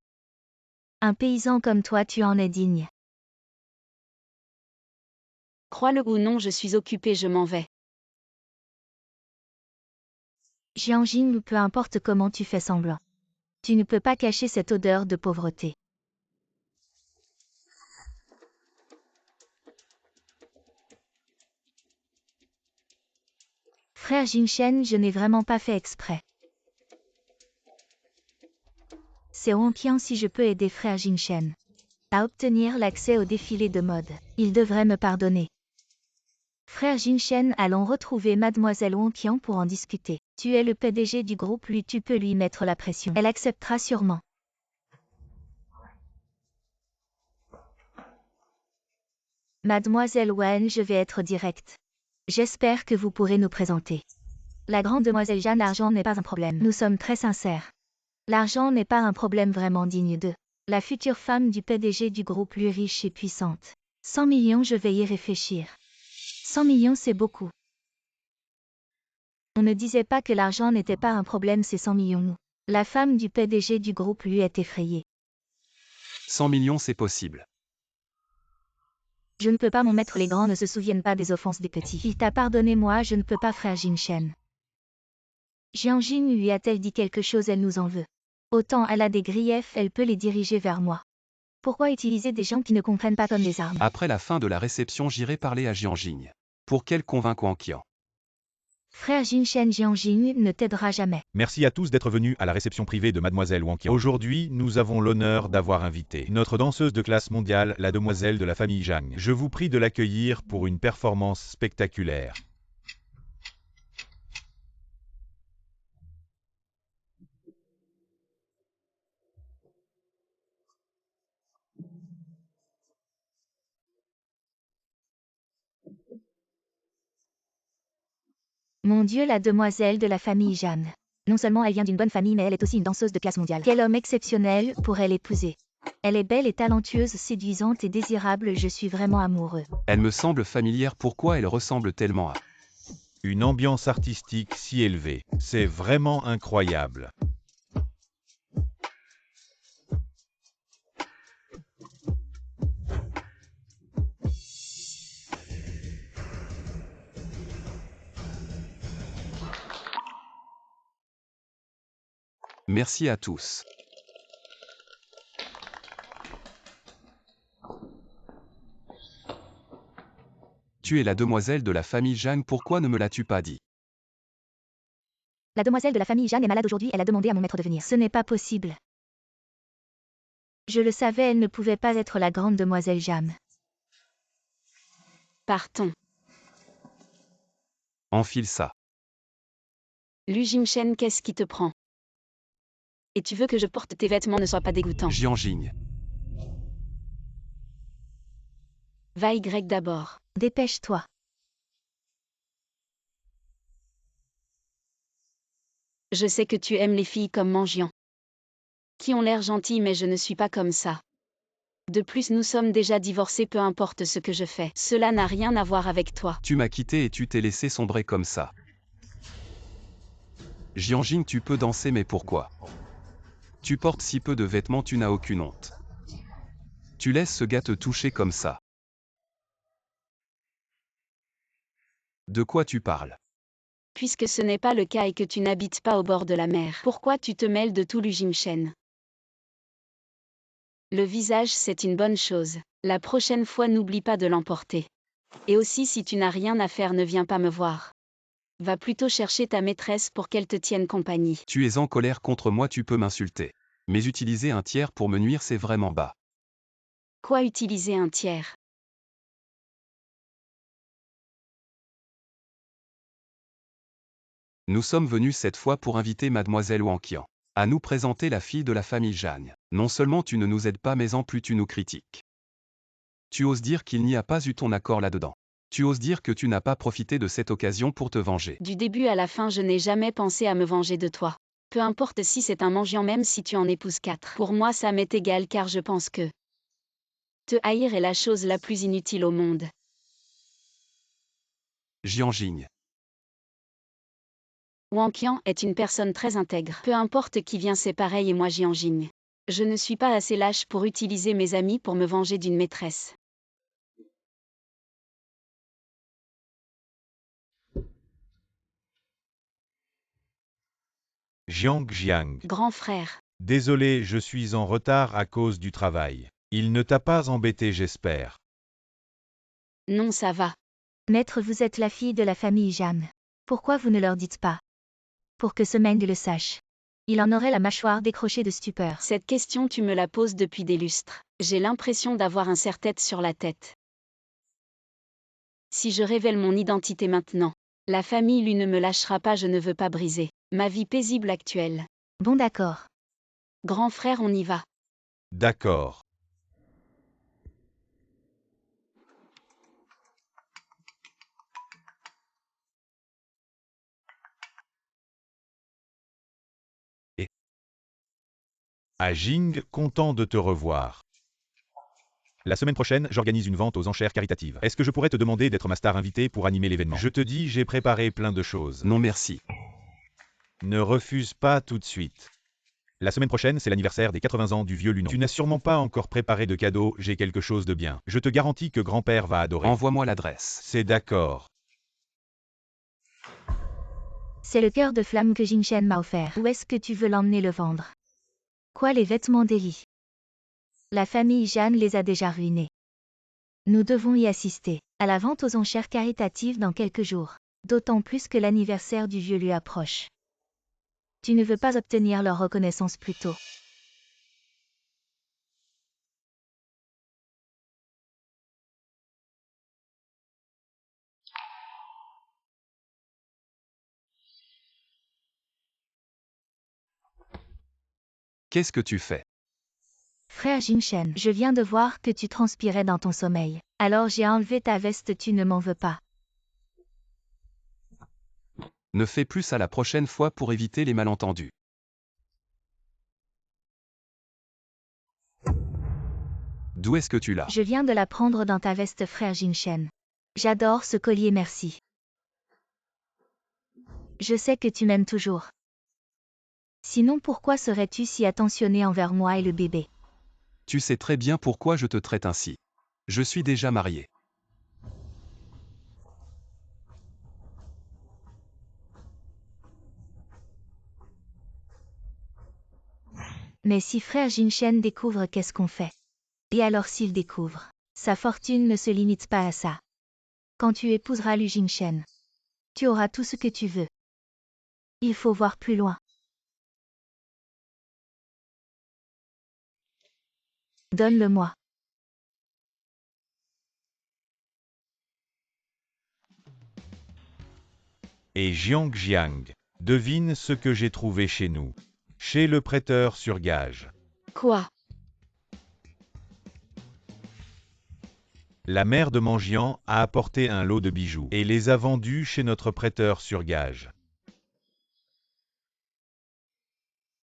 Un paysan comme toi, tu en es digne. Crois-le ou non, je suis occupée, je m'en vais. Jianjing, peu importe comment tu fais semblant. Tu ne peux pas cacher cette odeur de pauvreté. Frère Jin Shen, je n'ai vraiment pas fait exprès. C'est Wonqian, si je peux aider frère Jin Shen à obtenir l'accès au défilé de mode, il devrait me pardonner. Frère Jin Shen, allons retrouver mademoiselle Wonqian pour en discuter. Tu es le PDG du groupe, lui, tu peux lui mettre la pression. Elle acceptera sûrement. Mademoiselle Wen, je vais être directe. J'espère que vous pourrez nous présenter. La grande demoiselle Jeanne, l'argent n'est pas un problème. Nous sommes très sincères. L'argent n'est pas un problème vraiment digne de la future femme du PDG du groupe, lui, riche et puissante. 100 millions, je vais y réfléchir. 100 millions, c'est beaucoup. On ne disait pas que l'argent n'était pas un problème, c'est 100 millions, nous. La femme du PDG du groupe, lui, est effrayée. 100 millions, c'est possible. Je ne peux pas, mon maître, les grands ne se souviennent pas des offenses des petits. Il t'a pardonné, moi je ne peux pas, frère Jin Shen. Jianjing lui a-t-elle dit quelque chose? Elle nous en veut. Autant elle a des griefs, elle peut les diriger vers moi. Pourquoi utiliser des gens qui ne comprennent pas comme des armes? Après la fin de la réception, j'irai parler à Jianjing. Pour qu'elle convainque Wonqian. Frère Jin Shen, Jianjing ne t'aidera jamais. Merci à tous d'être venus à la réception privée de mademoiselle Wonqian. Aujourd'hui, nous avons l'honneur d'avoir invité notre danseuse de classe mondiale, la demoiselle de la famille Zhang. Je vous prie de l'accueillir pour une performance spectaculaire. Mon Dieu, la demoiselle de la famille Jeanne. Non seulement elle vient d'une bonne famille, mais elle est aussi une danseuse de classe mondiale. Quel homme exceptionnel pourrait l'épouser. Elle est belle et talentueuse, séduisante et désirable, je suis vraiment amoureux. Elle me semble familière, pourquoi elle ressemble tellement à... Une ambiance artistique si élevée. C'est vraiment incroyable. Merci à tous. Tu es la demoiselle de la famille Zhang, pourquoi ne me l'as-tu pas dit? La demoiselle de la famille Jeanne est malade aujourd'hui, elle a demandé à mon maître de venir. Ce n'est pas possible. Je le savais, elle ne pouvait pas être la grande demoiselle Jeanne. Partons. Enfile ça. Lu Jingchen, qu'est-ce qui te prend? Et tu veux que je porte tes vêtements ne soient pas dégoûtants. Jianjing. Va Y d'abord. Dépêche-toi. Je sais que tu aimes les filles comme Manjian. Qui ont l'air gentilles mais je ne suis pas comme ça. De plus nous sommes déjà divorcés peu importe ce que je fais. Cela n'a rien à voir avec toi. Tu m'as quitté et tu t'es laissé sombrer comme ça. Jianjing, tu peux danser mais pourquoi? Tu portes si peu de vêtements, tu n'as aucune honte. Tu laisses ce gars te toucher comme ça. De quoi tu parles? Puisque ce n'est pas le cas et que tu n'habites pas au bord de la mer, pourquoi tu te mêles de tout Lujimshen? Le visage c'est une bonne chose. La prochaine fois n'oublie pas de l'emporter. Et aussi si tu n'as rien à faire ne viens pas me voir. Va plutôt chercher ta maîtresse pour qu'elle te tienne compagnie. Tu es en colère contre moi, tu peux m'insulter. Mais utiliser un tiers pour me nuire, c'est vraiment bas. Quoi utiliser un tiers? Nous sommes venus cette fois pour inviter mademoiselle Wanqian à nous présenter la fille de la famille Jeanne. Non seulement tu ne nous aides pas mais en plus tu nous critiques. Tu oses dire qu'il n'y a pas eu ton accord là-dedans. Tu oses dire que tu n'as pas profité de cette occasion pour te venger. Du début à la fin je n'ai jamais pensé à me venger de toi. Peu importe si c'est un mendiant même si tu en épouses 4. Pour moi ça m'est égal car je pense que te haïr est la chose la plus inutile au monde. Jianjing. Wanqian est une personne très intègre. Peu importe qui vient c'est pareil et moi Jianjing. Je ne suis pas assez lâche pour utiliser mes amis pour me venger d'une maîtresse. Jiang Jiang. Grand frère. Désolé, je suis en retard à cause du travail. Il ne t'a pas embêté, j'espère. Non ça va. Maître, vous êtes la fille de la famille Jeanne. Pourquoi vous ne leur dites pas? Pour que ce Meng le sache. Il en aurait la mâchoire décrochée de stupeur. Cette question tu me la poses depuis des lustres. J'ai l'impression d'avoir un serre-tête sur la tête. Si je révèle mon identité maintenant, la famille lui ne me lâchera pas, je ne veux pas briser ma vie paisible actuelle. Bon d'accord. Grand frère, on y va. D'accord. À Jing, content de te revoir. La semaine prochaine, j'organise une vente aux enchères caritatives. Est-ce que je pourrais te demander d'être ma star invitée pour animer l'événement? Je te dis, j'ai préparé plein de choses. Non merci. Ne refuse pas tout de suite. La semaine prochaine, c'est l'anniversaire des 80 ans du vieux Lunon. Tu n'as sûrement pas encore préparé de cadeau, j'ai quelque chose de bien. Je te garantis que grand-père va adorer. Envoie-moi l'adresse. C'est d'accord. C'est le cœur de flamme que Jingshen m'a offert. Où est-ce que tu veux l'emmener le vendre? Quoi, les vêtements d'Eli? La famille Jeanne les a déjà ruinés. Nous devons y assister à la vente aux enchères caritatives dans quelques jours. D'autant plus que l'anniversaire du vieux lui approche. Tu ne veux pas obtenir leur reconnaissance plus tôt? Qu'est-ce que tu fais? Frère Jingshen, je viens de voir que tu transpirais dans ton sommeil. Alors j'ai enlevé ta veste, tu ne m'en veux pas. Ne fais plus ça la prochaine fois pour éviter les malentendus. D'où est-ce que tu l'as? Je viens de la prendre dans ta veste, frère Jingshen. J'adore ce collier, merci. Je sais que tu m'aimes toujours. Sinon pourquoi serais-tu si attentionné envers moi et le bébé? Tu sais très bien pourquoi je te traite ainsi. Je suis déjà marié. Mais si frère Jingshen découvre, qu'est-ce qu'on fait? Et alors s'il découvre, sa fortune ne se limite pas à ça. Quand tu épouseras Lu Jingshen, tu auras tout ce que tu veux. Il faut voir plus loin. Donne-le-moi. Et Jiang Jiang. Devine ce que j'ai trouvé chez nous. Chez le prêteur sur gage. Quoi? La mère de Mangian a apporté un lot de bijoux et les a vendus chez notre prêteur sur gage.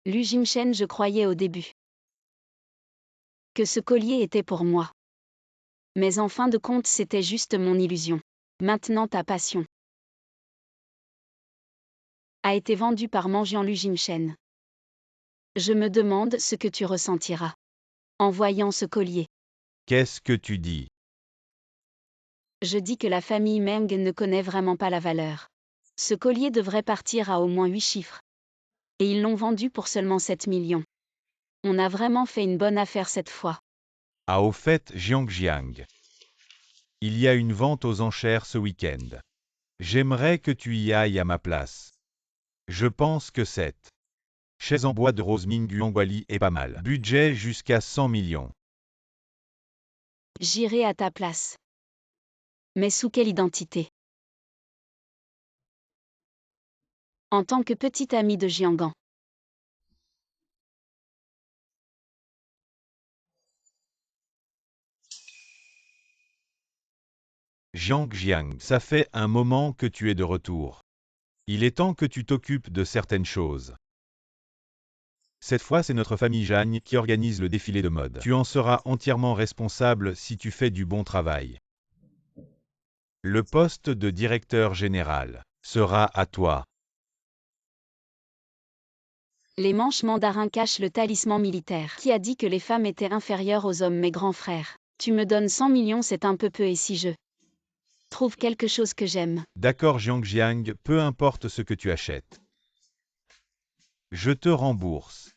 Lu Jimchen, je croyais au début que ce collier était pour moi. Mais en fin de compte, c'était juste mon illusion. Maintenant, ta passion a été vendue par Mangian Lu Jimchen. Je me demande ce que tu ressentiras en voyant ce collier. Qu'est-ce que tu dis? Je dis que la famille Meng ne connaît vraiment pas la valeur. Ce collier devrait partir à au moins 8 chiffres. Et ils l'ont vendu pour seulement 7 millions. On a vraiment fait une bonne affaire cette fois. Ah, au fait, Jiangjiang. Il y a une vente aux enchères ce week-end. J'aimerais que tu y ailles à ma place. Je pense que cette chaise en bois de Roseming Guangwali est pas mal. Budget jusqu'à 100 millions. J'irai à ta place. Mais sous quelle identité? En tant que petite amie de Jiangan. Jiang, ça fait un moment que tu es de retour. Il est temps que tu t'occupes de certaines choses. Cette fois, c'est notre famille Jeanne qui organise le défilé de mode. Tu en seras entièrement responsable si tu fais du bon travail. Le poste de directeur général sera à toi. Les manches mandarins cachent le talisman militaire. Qui a dit que les femmes étaient inférieures aux hommes, mes grands frères? Tu me donnes 100 millions, c'est un peu peu, et si je trouve quelque chose que j'aime? D'accord Jiang, peu importe ce que tu achètes. Je te rembourse.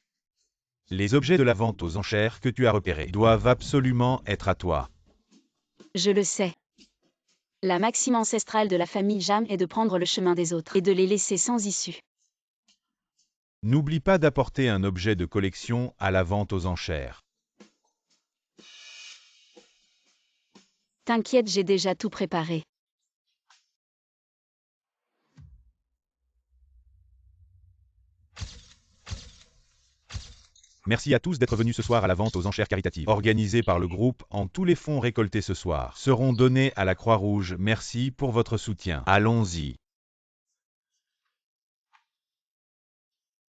Les objets de la vente aux enchères que tu as repérés doivent absolument être à toi. Je le sais. La maxime ancestrale de la famille Jam est de prendre le chemin des autres et de les laisser sans issue. N'oublie pas d'apporter un objet de collection à la vente aux enchères. T'inquiète, j'ai déjà tout préparé. Merci à tous d'être venus ce soir à la vente aux enchères caritatives organisée par le groupe. Tous les fonds récoltés ce soir seront donnés à la Croix-Rouge. Merci pour votre soutien. Allons-y.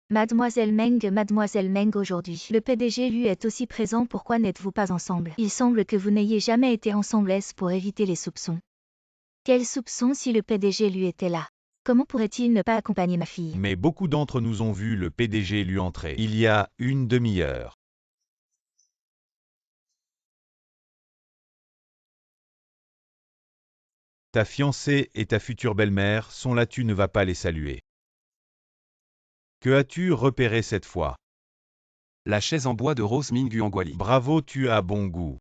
Mademoiselle Meng aujourd'hui. Le PDG lui est aussi présent, pourquoi n'êtes-vous pas ensemble? Il semble que vous n'ayez jamais été ensemble, est-ce pour éviter les soupçons? Quels soupçons si le PDG lui était là? Comment pourrait-il ne pas accompagner ma fille? Mais beaucoup d'entre nous ont vu le PDG lui entrer il y a une demi-heure. Ta fiancée et ta future belle-mère sont là, tu ne vas pas les saluer. Que as-tu repéré cette fois? La chaise en bois de Roseming Guangwali. Bravo, tu as bon goût.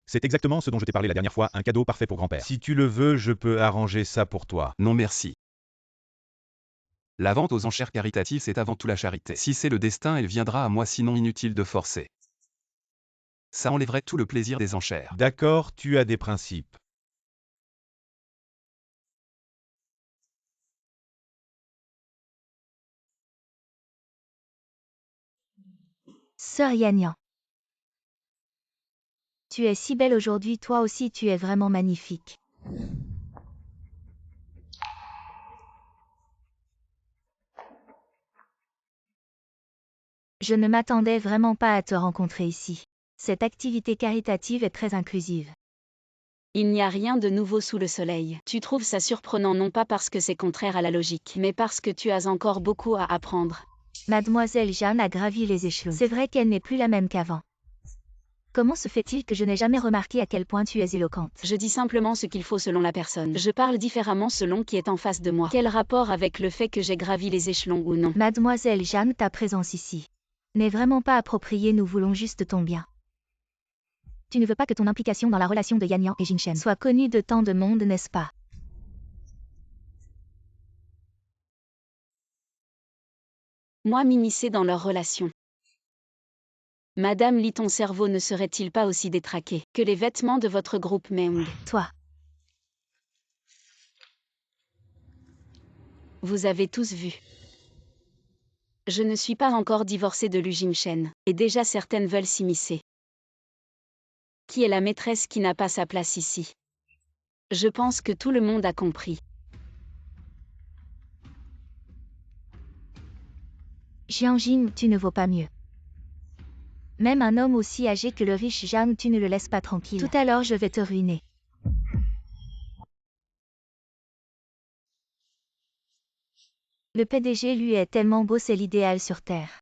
C'est exactement ce dont je t'ai parlé la dernière fois, un cadeau parfait pour grand-père. Si tu le veux, je peux arranger ça pour toi. Non merci. La vente aux enchères caritatives, c'est avant tout la charité. Si c'est le destin, elle viendra à moi, sinon inutile de forcer. Ça enlèverait tout le plaisir des enchères. D'accord, tu as des principes. Sœur Yanyan. Tu es si belle aujourd'hui, toi aussi tu es vraiment magnifique. Je ne m'attendais vraiment pas à te rencontrer ici. Cette activité caritative est très inclusive. Il n'y a rien de nouveau sous le soleil. Tu trouves ça surprenant non pas parce que c'est contraire à la logique, mais parce que tu as encore beaucoup à apprendre. Mademoiselle Jeanne a gravi les échelons. C'est vrai qu'elle n'est plus la même qu'avant. Comment se fait-il que je n'ai jamais remarqué à quel point tu es éloquente? Je dis simplement ce qu'il faut selon la personne. Je parle différemment selon qui est en face de moi. Quel rapport avec le fait que j'ai gravi les échelons ou non? Mademoiselle Jeanne, ta présence ici n'est vraiment pas appropriée, nous voulons juste ton bien. Tu ne veux pas que ton implication dans la relation de Yanyan et Jingchen soit connue de tant de monde, n'est-ce pas? Moi m'immiscer dans leur relation. Madame Li, ton cerveau ne serait-il pas aussi détraqué que les vêtements de votre groupe Meng? Toi. Vous avez tous vu. Je ne suis pas encore divorcée de Lu Jingchen, et déjà certaines veulent s'immiscer. Qui est la maîtresse qui n'a pas sa place ici? Je pense que tout le monde a compris. Jianjing, tu ne vaux pas mieux. Même un homme aussi âgé que le riche Zhang, tu ne le laisses pas tranquille. Tout à l'heure, je vais te ruiner. Le PDG, lui, est tellement beau, c'est l'idéal sur Terre.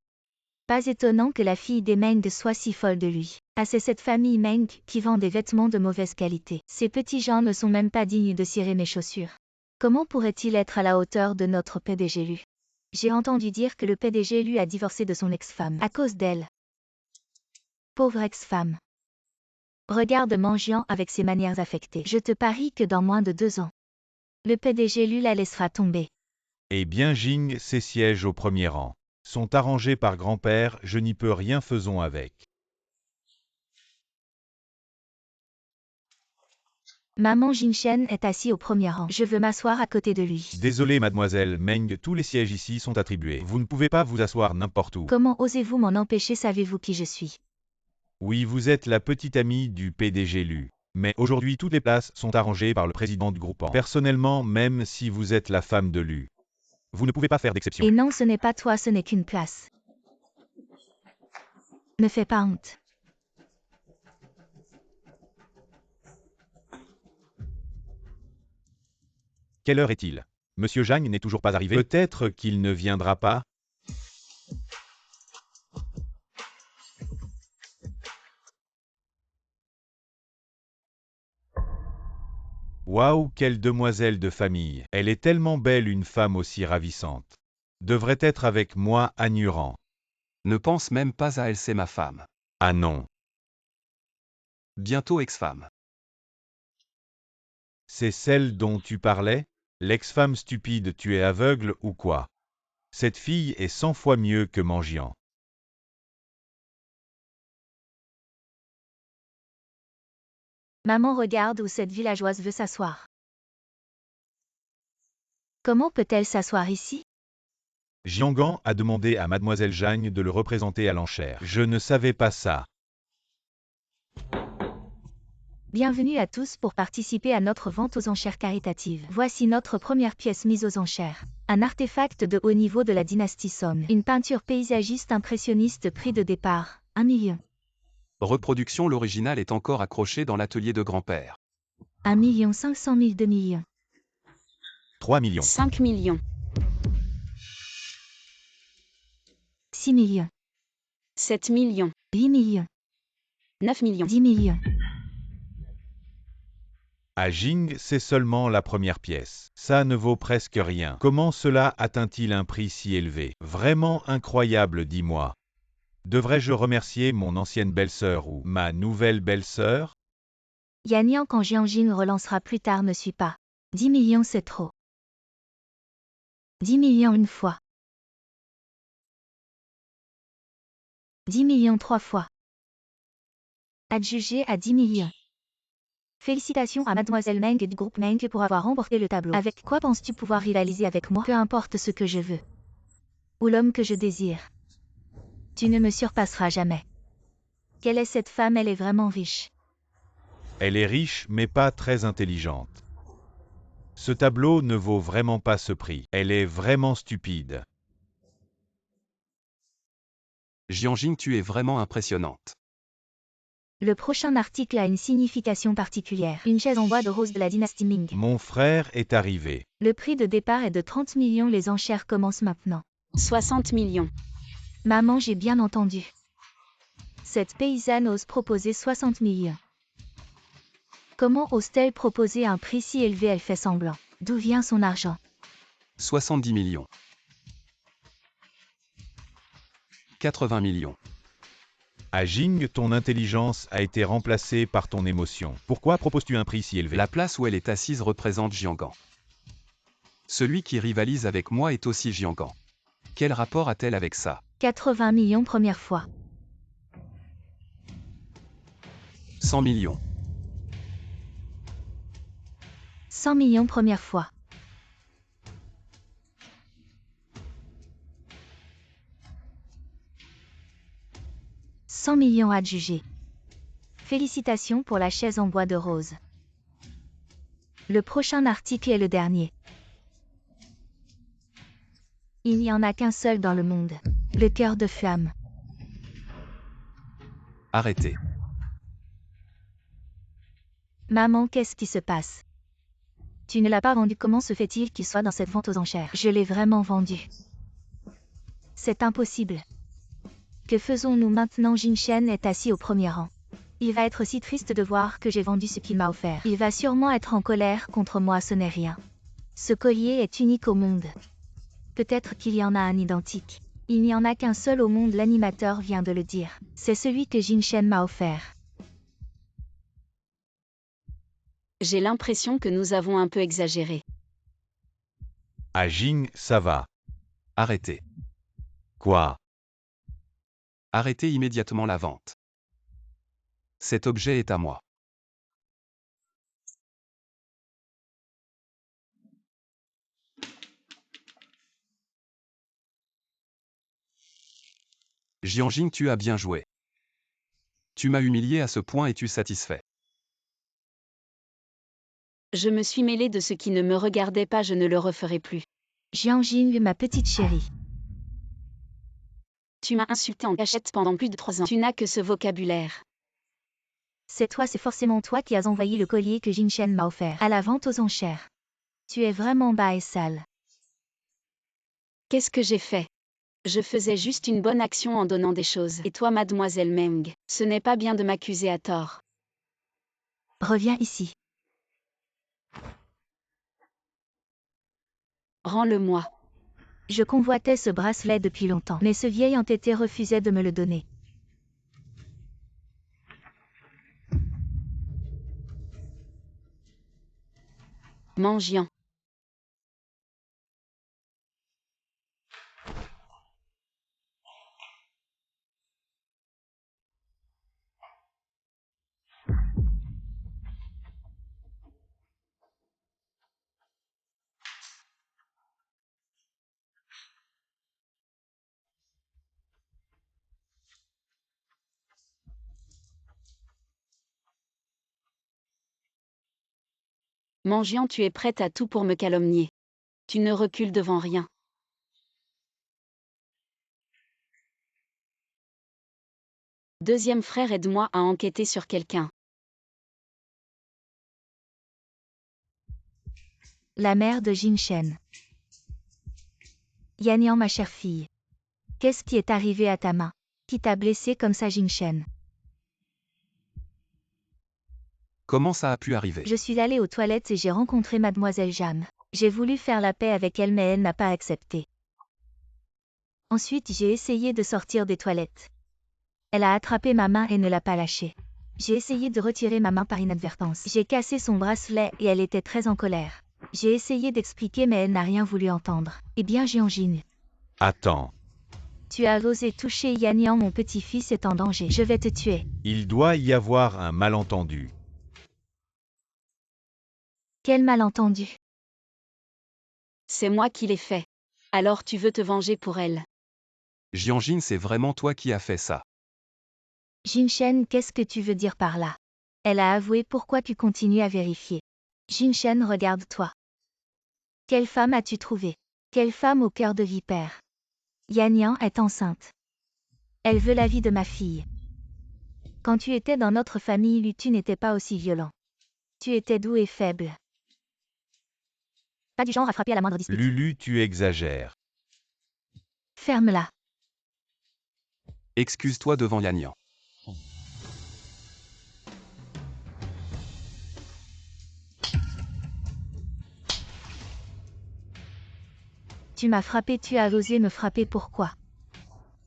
Pas étonnant que la fille des Meng soit si folle de lui. Ah, c'est cette famille Meng qui vend des vêtements de mauvaise qualité. Ces petits gens ne sont même pas dignes de cirer mes chaussures. Comment pourrait-il être à la hauteur de notre PDG lui? J'ai entendu dire que le PDG lui a divorcé de son ex-femme à cause d'elle. Pauvre ex-femme. Regarde Mangian avec ses manières affectées. Je te parie que dans moins de 2 ans, le PDG lui la laissera tomber. Eh bien Jing, ses sièges au premier rang. Sont arrangés par grand-père, je n'y peux rien, faisons avec. Maman Jinshen est assis au premier rang. Je veux m'asseoir à côté de lui. Désolé mademoiselle Meng, tous les sièges ici sont attribués. Vous ne pouvez pas vous asseoir n'importe où. Comment osez-vous m'en empêcher? Savez-vous qui je suis? Oui, vous êtes la petite amie du PDG Lu. Mais aujourd'hui toutes les places sont arrangées par le président du groupe. Personnellement, même si vous êtes la femme de Lu, vous ne pouvez pas faire d'exception. Et non, ce n'est pas toi, ce n'est qu'une place. Ne fais pas honte. Quelle heure est-il? Monsieur Zhang n'est toujours pas arrivé. Peut-être qu'il ne viendra pas. Waouh, quelle demoiselle de famille. Elle est tellement belle, une femme aussi ravissante. Devrait être avec moi à Nuran. Ne pense même pas à elle, c'est ma femme. Ah non. Bientôt ex-femme. C'est celle dont tu parlais? L'ex-femme stupide, tu es aveugle ou quoi? Cette fille est 100 fois mieux que Mangian. Maman, regarde où cette villageoise veut s'asseoir. Comment peut-elle s'asseoir ici? Jiangan a demandé à mademoiselle Zhang de le représenter à l'enchère. Je ne savais pas ça. Bienvenue à tous pour participer à notre vente aux enchères caritatives. Voici notre première pièce mise aux enchères. Un artefact de haut niveau de la dynastie Song. Une peinture paysagiste impressionniste, prix de départ, 1 million. Reproduction, l'original est encore accroché dans l'atelier de grand-père. 1 500 000, 2 millions. 3 millions. 5 millions. 6 millions. 7 millions. 8 millions. 9 millions. 10 millions. À Jing, c'est seulement la première pièce. Ça ne vaut presque rien. Comment cela atteint-il un prix si élevé? Vraiment incroyable, dis-moi. Devrais-je remercier mon ancienne belle-sœur ou ma nouvelle belle-sœur? Yannian, quand Jianjing relancera plus tard, me suis pas. 10 millions, c'est trop. 10 millions une fois. 10 millions 3 fois. Adjugé à 10 millions. Félicitations à mademoiselle Meng du groupe Meng pour avoir remporté le tableau. Avec quoi penses-tu pouvoir rivaliser avec moi? Peu importe ce que je veux. Ou l'homme que je désire. Tu ne me surpasseras jamais. Quelle est cette femme? Elle est vraiment riche. Elle est riche mais pas très intelligente. Ce tableau ne vaut vraiment pas ce prix. Elle est vraiment stupide. Jianjing, tu es vraiment impressionnante. Le prochain article a une signification particulière. Une chaise en bois de rose de la dynastie Ming. Mon frère est arrivé. Le prix de départ est de 30 millions. Les enchères commencent maintenant. 60 millions. Maman, j'ai bien entendu. Cette paysanne ose proposer 60 millions. Comment ose-t-elle proposer un prix si élevé? Elle fait semblant. D'où vient son argent? 70 millions. 80 millions. À Jing, ton intelligence a été remplacée par ton émotion. Pourquoi proposes-tu un prix si élevé? La place où elle est assise représente Jiangan. Celui qui rivalise avec moi est aussi Jiangan. Quel rapport a-t-elle avec ça? 80 millions première fois. 100 millions. 100 millions première fois. millions adjugés. Félicitations pour la chaise en bois de rose. Le prochain article est le dernier. Il n'y en a qu'un seul dans le monde. Le cœur de flamme. Arrêtez. Maman, qu'est-ce qui se passe? Tu ne l'as pas vendu, comment se fait-il qu'il soit dans cette vente aux enchères? Je l'ai vraiment vendu. C'est impossible. Que faisons-nous maintenant? Jin Shen est assis au premier rang. Il va être si triste de voir que j'ai vendu ce qu'il m'a offert. Il va sûrement être en colère contre moi, ce n'est rien. Ce collier est unique au monde. Peut-être qu'il y en a un identique. Il n'y en a qu'un seul au monde, l'animateur vient de le dire. C'est celui que Jin Shen m'a offert. J'ai l'impression que nous avons un peu exagéré. À Jing, ça va. Arrêtez. Quoi? Arrêtez immédiatement la vente. Cet objet est à moi. Jianjing, tu as bien joué. Tu m'as humilié à ce point, es-tu satisfait? Je me suis mêlé de ce qui ne me regardait pas, je ne le referai plus. Jianjing, ma petite chérie. Tu m'as insulté en cachette pendant plus de 3 ans. Tu n'as que ce vocabulaire. C'est forcément toi qui as envahi le collier que Jin Shen m'a offert à la vente aux enchères. Tu es vraiment bas et sale. Qu'est-ce que j'ai fait? Je faisais juste une bonne action en donnant des choses. Et toi, mademoiselle Meng, ce n'est pas bien de m'accuser à tort. Reviens ici. Rends-le-moi. Je convoitais ce bracelet depuis longtemps, mais ce vieil entêté refusait de me le donner. Mangiant. Mangiant, tu es prête à tout pour me calomnier. Tu ne recules devant rien. Deuxième frère, aide-moi à enquêter sur quelqu'un. La mère de Jin Shen. Yannian, ma chère fille. Qu'est-ce qui est arrivé à ta main? Qui t'a blessé comme ça, Jin Shen? Comment ça a pu arriver? Je suis allée aux toilettes et j'ai rencontré mademoiselle Jeanne. J'ai voulu faire la paix avec elle, mais elle n'a pas accepté. Ensuite, j'ai essayé de sortir des toilettes. Elle a attrapé ma main et ne l'a pas lâchée. J'ai essayé de retirer ma main par inadvertance. J'ai cassé son bracelet et elle était très en colère. J'ai essayé d'expliquer, mais elle n'a rien voulu entendre. Eh bien, Jianjing. Attends. Tu as osé toucher Yannian, mon petit-fils est en danger. Je vais te tuer. Il doit y avoir un malentendu. Quel malentendu. C'est moi qui l'ai fait. Alors tu veux te venger pour elle. Jianjing, c'est vraiment toi qui as fait ça. Jin Shen, qu'est-ce que tu veux dire par là? Elle a avoué, pourquoi tu continues à vérifier? Jin Shen, regarde-toi. Quelle femme as-tu trouvé? Quelle femme au cœur de vipère? Yannian est enceinte. Elle veut la vie de ma fille. Quand tu étais dans notre famille, tu n'étais pas aussi violent. Tu étais doux et faible. Pas du genre à frapper à la moindre dispute. Lulu, tu exagères. Ferme-la. Excuse-toi devant Yannian. Tu m'as frappé, tu as osé me frapper, pourquoi?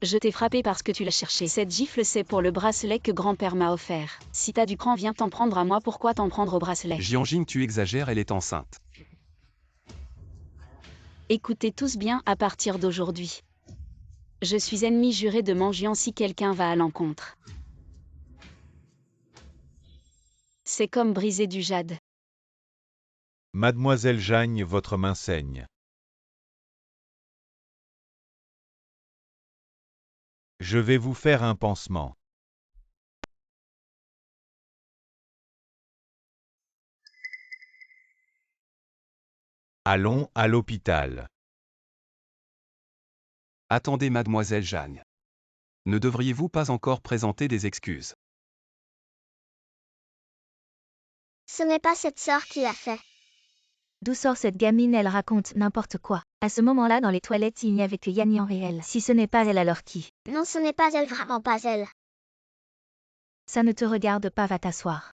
Je t'ai frappé parce que tu l'as cherché. Cette gifle, c'est pour le bracelet que grand-père m'a offert. Si t'as du cran, viens t'en prendre à moi, pourquoi t'en prendre au bracelet? Jianjing, tu exagères, elle est enceinte. Écoutez tous bien, à partir d'aujourd'hui. Je suis ennemi juré de Mangiant si quelqu'un va à l'encontre. C'est comme briser du jade. Mademoiselle Jagne, votre main saigne. Je vais vous faire un pansement. Allons à l'hôpital. Attendez, mademoiselle Jeanne. Ne devriez-vous pas encore présenter des excuses? Ce n'est pas cette sœur qui l'a fait. D'où sort cette gamine? Elle raconte n'importe quoi. À ce moment-là, dans les toilettes, il n'y avait que Yannian et elle. Si ce n'est pas elle, alors qui? Non, ce n'est pas elle, vraiment pas elle. Ça ne te regarde pas, va t'asseoir.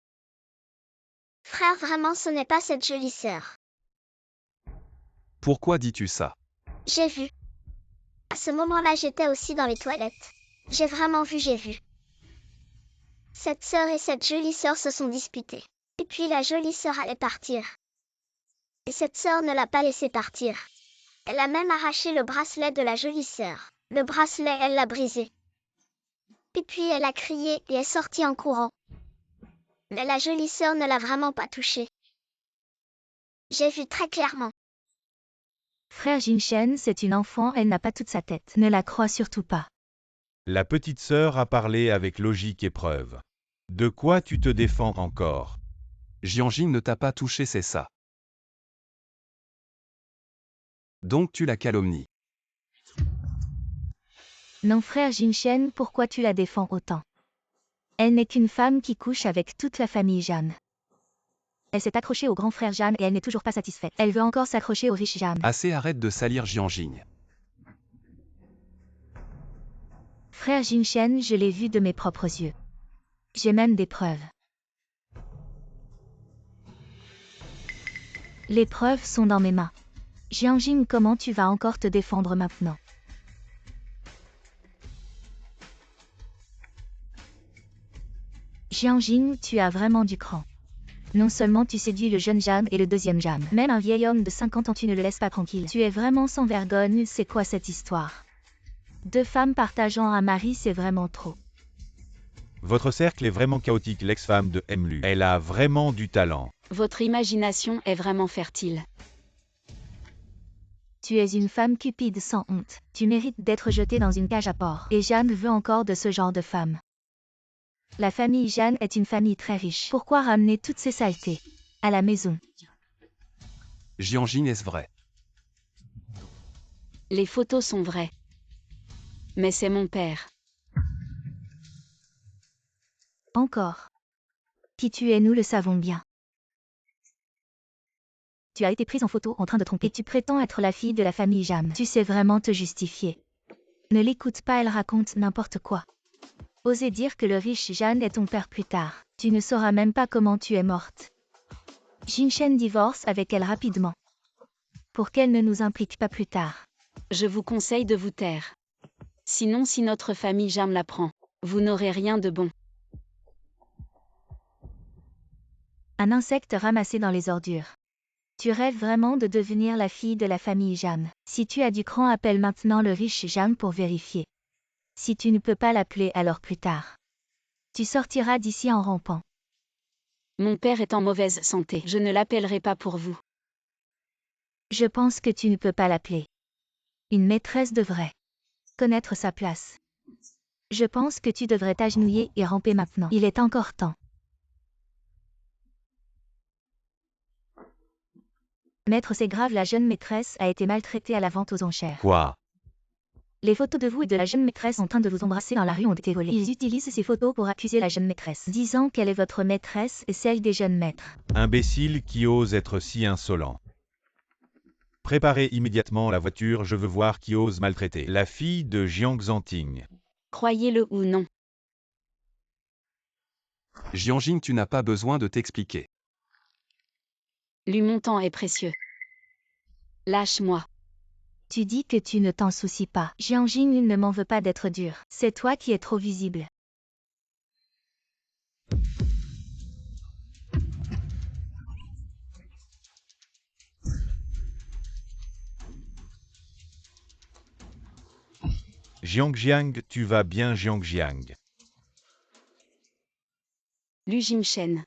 Frère, vraiment, ce n'est pas cette jolie sœur. Pourquoi dis-tu ça? J'ai vu. À ce moment-là, j'étais aussi dans les toilettes. J'ai vraiment vu, j'ai vu. Cette sœur et cette jolie sœur se sont disputées. Et puis la jolie sœur allait partir. Et cette sœur ne l'a pas laissé partir. Elle a même arraché le bracelet de la jolie sœur. Le bracelet, elle l'a brisé. Et puis elle a crié et est sortie en courant. Mais la jolie sœur ne l'a vraiment pas touchée. J'ai vu très clairement. Frère Jinshen, c'est une enfant, elle n'a pas toute sa tête. Ne la crois surtout pas. La petite sœur a parlé avec logique et preuve. De quoi tu te défends encore? Jianjing ne t'a pas touché, c'est ça. Donc tu la calomnies. Non, frère Jinshen, pourquoi tu la défends autant? Elle n'est qu'une femme qui couche avec toute la famille Jeanne. Elle s'est accrochée au grand frère Jeanne et elle n'est toujours pas satisfaite. Elle veut encore s'accrocher au riche Jeanne. Assez, arrête de salir Jianjing. Frère Jinshen, je l'ai vu de mes propres yeux. J'ai même des preuves. Les preuves sont dans mes mains. Jianjing, comment tu vas encore te défendre maintenant? Jianjing, tu as vraiment du cran. Non seulement tu séduis le jeune Jeanne et le deuxième Jeanne, même un vieil homme de 50 ans tu ne le laisses pas tranquille. Tu es vraiment sans vergogne, c'est quoi cette histoire? Deux femmes partageant un mari, c'est vraiment trop. Votre cercle est vraiment chaotique, l'ex-femme de Mlu. Elle a vraiment du talent. Votre imagination est vraiment fertile. Tu es une femme cupide sans honte. Tu mérites d'être jetée dans une cage à porc. Et Jeanne veut encore de ce genre de femme. La famille Jeanne est une famille très riche. Pourquoi ramener toutes ces saletés à la maison? Jianjing, est-ce vrai? Les photos sont vraies. Mais c'est mon père. Encore. Qui tu es, nous le savons bien. Tu as été prise en photo en train de tromper. Et tu prétends être la fille de la famille Jeanne. Tu sais vraiment te justifier. Ne l'écoute pas, elle raconte n'importe quoi. Oser dire que le riche Jeanne est ton père plus tard. Tu ne sauras même pas comment tu es morte. Jinshen divorce avec elle rapidement. Pour qu'elle ne nous implique pas plus tard. Je vous conseille de vous taire. Sinon, si notre famille Jeanne l'apprend, vous n'aurez rien de bon. Un insecte ramassé dans les ordures. Tu rêves vraiment de devenir la fille de la famille Jeanne. Si tu as du cran, appelle maintenant le riche Jeanne pour vérifier. Si tu ne peux pas l'appeler, alors plus tard. Tu sortiras d'ici en rampant. Mon père est en mauvaise santé. Je ne l'appellerai pas pour vous. Je pense que tu ne peux pas l'appeler. Une maîtresse devrait connaître sa place. Je pense que tu devrais t'agenouiller et ramper maintenant. Il est encore temps. Maître, c'est grave, la jeune maîtresse a été maltraitée à la vente aux enchères. Quoi? Les photos de vous et de la jeune maîtresse en train de vous embrasser dans la rue ont été volées. Ils utilisent ces photos pour accuser la jeune maîtresse, disant qu'elle est votre maîtresse et celle des jeunes maîtres. Imbécile qui ose être si insolent. Préparez immédiatement la voiture, je veux voir qui ose maltraiter la fille de Jiang Xanting. Croyez-le ou non. Jianjing, tu n'as pas besoin de t'expliquer. Lui, mon temps est précieux. Lâche-moi. Tu dis que tu ne t'en soucies pas. Jianjing ne m'en veut pas d'être dur. C'est toi qui es trop visible. Jiangjiang, tu vas bien Jiangjiang. Lu Jinshen.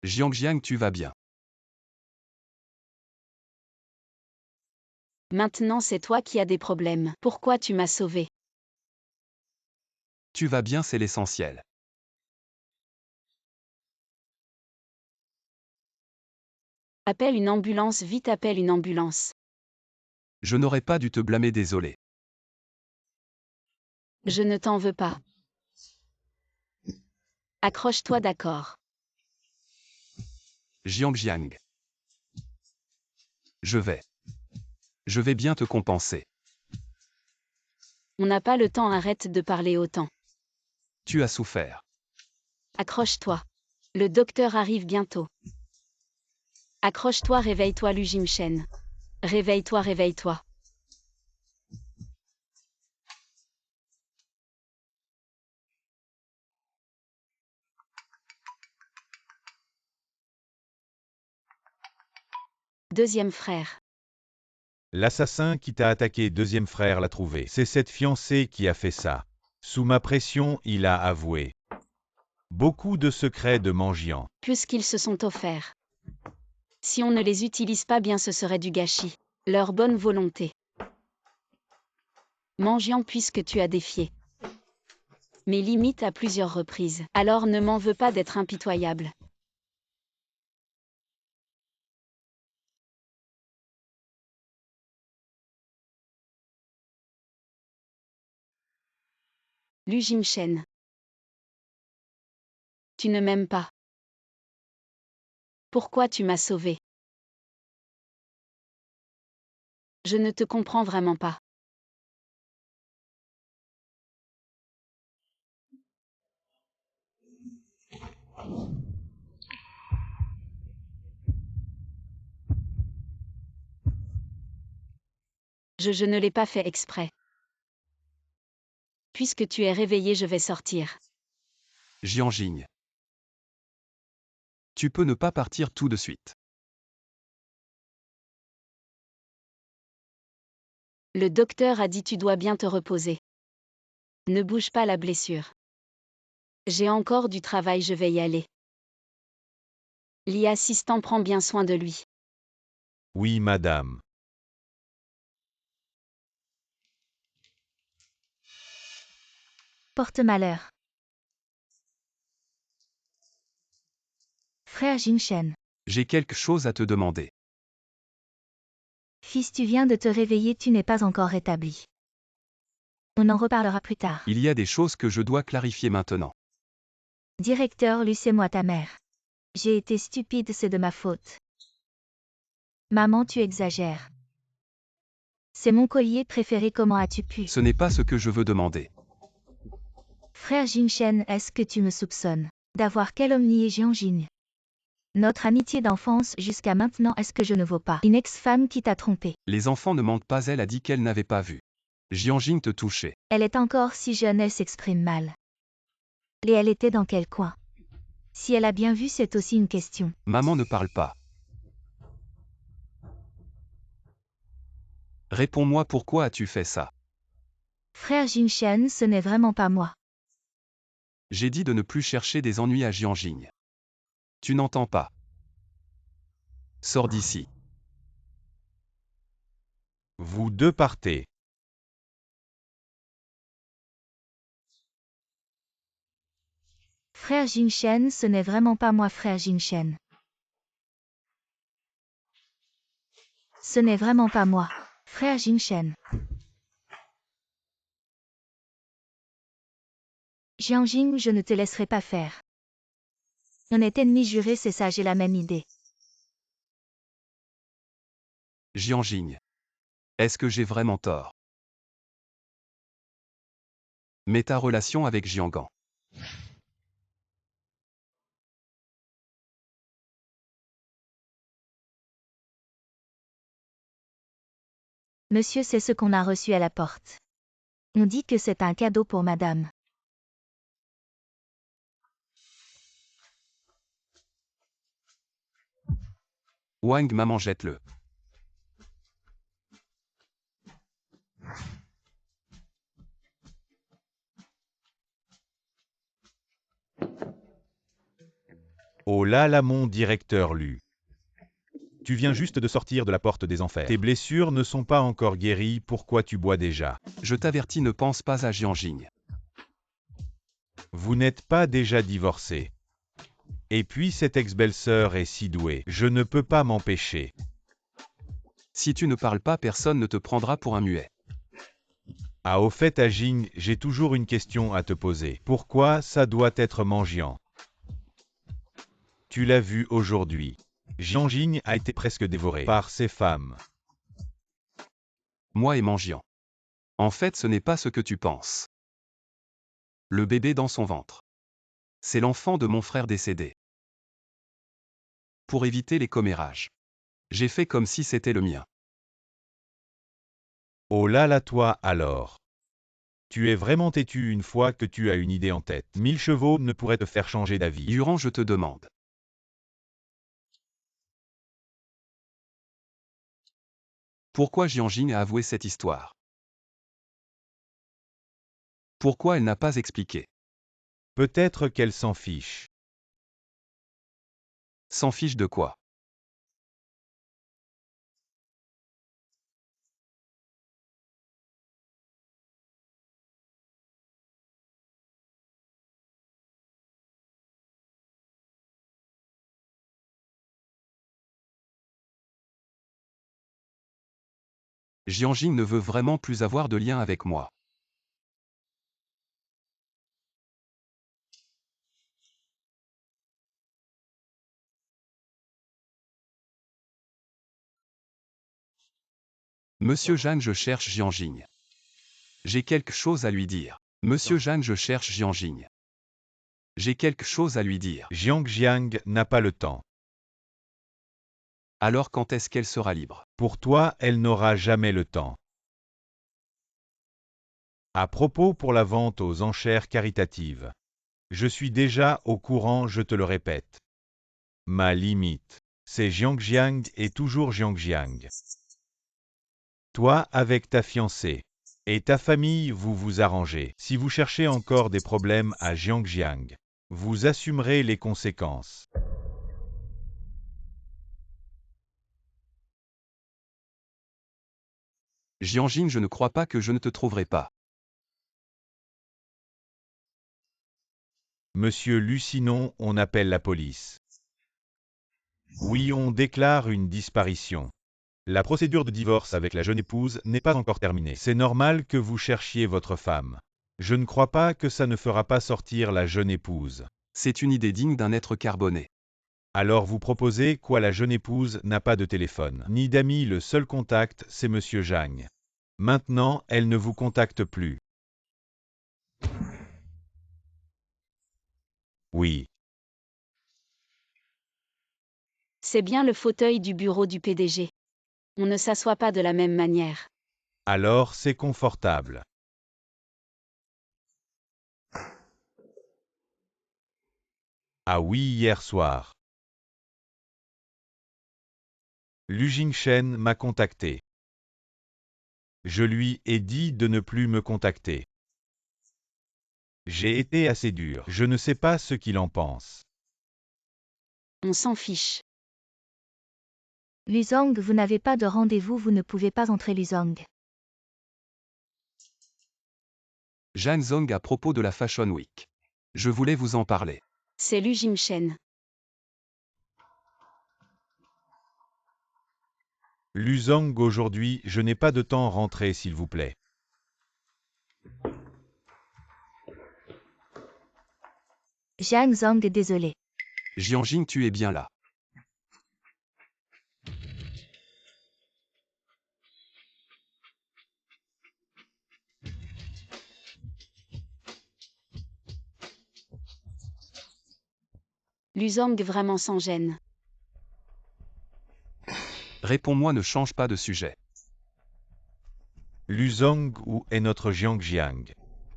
Jiangjiang, tu vas bien. Maintenant, c'est toi qui as des problèmes. Pourquoi tu m'as sauvé? Tu vas bien, c'est l'essentiel. Appelle une ambulance, vite appelle une ambulance. Je n'aurais pas dû te blâmer, désolé. Je ne t'en veux pas. Accroche-toi, d'accord. Jiang. Je vais bien te compenser. On n'a pas le temps, arrête de parler autant. Tu as souffert. Accroche-toi. Le docteur arrive bientôt. Accroche-toi, réveille-toi, Lu Jimchen. Réveille-toi, réveille-toi. Deuxième frère. L'assassin qui t'a attaqué, deuxième frère, l'a trouvé. C'est cette fiancée qui a fait ça. Sous ma pression, il a avoué. Beaucoup de secrets de Manjian. Puisqu'ils se sont offerts. Si on ne les utilise pas bien, ce serait du gâchis. Leur bonne volonté. Manjian, puisque tu as défié mes limites à plusieurs reprises, alors ne m'en veux pas d'être impitoyable. Lu Jimchen. Tu ne m'aimes pas. Pourquoi tu m'as sauvé? Je ne te comprends vraiment pas. Je ne l'ai pas fait exprès. Puisque tu es réveillé, je vais sortir. Jiang. Tu peux ne pas partir tout de suite. Le docteur a dit tu dois bien te reposer. Ne bouge pas la blessure. J'ai encore du travail, je vais y aller. L'assistant prend bien soin de lui. Oui, madame. Porte-malheur. Frère Jingchen. J'ai quelque chose à te demander. Fils, tu viens de te réveiller, tu n'es pas encore rétabli. On en reparlera plus tard. Il y a des choses que je dois clarifier maintenant. Directeur, laissez-moi ta mère. J'ai été stupide, c'est de ma faute. Maman, tu exagères. C'est mon collier préféré, comment as-tu pu? Ce n'est pas ce que je veux demander. Frère Jingchen, est-ce que tu me soupçonnes d'avoir calomnié Jianjing? Notre amitié d'enfance jusqu'à maintenant, est-ce que je ne vaux pas une ex-femme qui t'a trompé? Les enfants ne mentent pas, elle a dit qu'elle n'avait pas vu Jiang te toucher. Elle est encore si jeune, elle s'exprime mal. Et elle était dans quel coin? Si elle a bien vu, c'est aussi une question. Maman ne parle pas. Réponds-moi, pourquoi as-tu fait ça? Frère Jingchen, ce n'est vraiment pas moi. J'ai dit de ne plus chercher des ennuis à Jiang. Tu n'entends pas. Sors d'ici. Vous deux partez. Frère Jingchen, ce n'est vraiment pas moi, frère Jingchen. Ce n'est vraiment pas moi, frère Jingchen. Jianjing, je ne te laisserai pas faire. On est ennemis jurés, c'est ça, j'ai la même idée. Jiang. Est-ce que j'ai vraiment tort? Mais ta relation avec Jiangan. Monsieur, c'est ce qu'on a reçu à la porte. On dit que c'est un cadeau pour madame. Wang, maman, jette-le. Oh là là, mon directeur Lu. Tu viens juste de sortir de la porte des enfers. Tes blessures ne sont pas encore guéries, pourquoi tu bois déjà? Je t'avertis, ne pense pas à Jiang. Vous n'êtes pas déjà divorcé. Et puis cette ex-belle-sœur est si douée, je ne peux pas m'empêcher. Si tu ne parles pas, personne ne te prendra pour un muet. Ah, au fait, Ajing, j'ai toujours une question à te poser. Pourquoi ça doit être Mangian? Tu l'as vu aujourd'hui. Jianjing a été presque dévoré par ses femmes. Moi et Mangian. En fait, ce n'est pas ce que tu penses. Le bébé dans son ventre. C'est l'enfant de mon frère décédé. Pour éviter les commérages. J'ai fait comme si c'était le mien. Oh là là, toi alors. Tu es vraiment têtu une fois que tu as une idée en tête. 1000 chevaux ne pourraient te faire changer d'avis. Durant, je te demande. Pourquoi Jianjing a avoué cette histoire? Pourquoi elle n'a pas expliqué? Peut-être qu'elle s'en fiche. S'en fiche de quoi? Jianjing ne veut vraiment plus avoir de lien avec moi. Monsieur Jeanne, je cherche Jianjing. J'ai quelque chose à lui dire. Monsieur Jeanne, je cherche Jianjing. J'ai quelque chose à lui dire. Jiang Jiang n'a pas le temps. Alors quand est-ce qu'elle sera libre? Pour toi, elle n'aura jamais le temps. À propos pour la vente aux enchères caritatives. Je suis déjà au courant, je te le répète. Ma limite, c'est Jiangjiang et toujours Jiangjiang. Toi avec ta fiancée. Et ta famille, vous vous arrangez. Si vous cherchez encore des problèmes à Jiangjiang, vous assumerez les conséquences. Jianjing, je ne crois pas que je ne te trouverai pas. Monsieur Lu, sinon on appelle la police. Oui, on déclare une disparition. La procédure de divorce avec la jeune épouse n'est pas encore terminée. C'est normal que vous cherchiez votre femme. Je ne crois pas que ça ne fera pas sortir la jeune épouse. C'est une idée digne d'un être carboné. Alors vous proposez quoi? La jeune épouse n'a pas de téléphone, ni d'amis, le seul contact, c'est Monsieur Zhang. Maintenant, elle ne vous contacte plus. Oui. C'est bien le fauteuil du bureau du PDG. On ne s'assoit pas de la même manière. Alors c'est confortable. Ah oui, hier soir. Lu Jingshen m'a contacté. Je lui ai dit de ne plus me contacter. J'ai été assez dur. Je ne sais pas ce qu'il en pense. On s'en fiche. Luzong, vous n'avez pas de rendez-vous, vous ne pouvez pas entrer Luzong. Jeanne Zong à propos de la Fashion Week. Je voulais vous en parler. C'est Lu Jingchen. Luzong, aujourd'hui, je n'ai pas de temps, rentrez s'il vous plaît. Jiang Zong, désolé. Jianjing, tu es bien là. Luzong vraiment sans gêne. Réponds-moi, ne change pas de sujet. Luzong, où est notre Jiangjiang?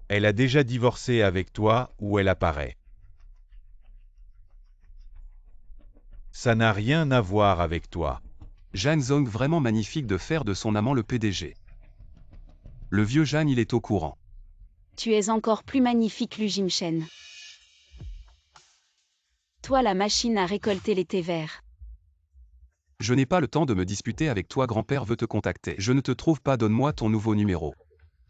Elle a déjà divorcé avec toi, ou elle apparaît? Ça n'a rien à voir avec toi. Jeanne Zong vraiment magnifique de faire de son amant le PDG. Le vieux Jeanne, il est au courant. Tu es encore plus magnifique, Lu Jingchen. Toi la machine à récolter les thés verts. Je n'ai pas le temps de me disputer avec toi, grand-père veut te contacter. Je ne te trouve pas, donne-moi ton nouveau numéro.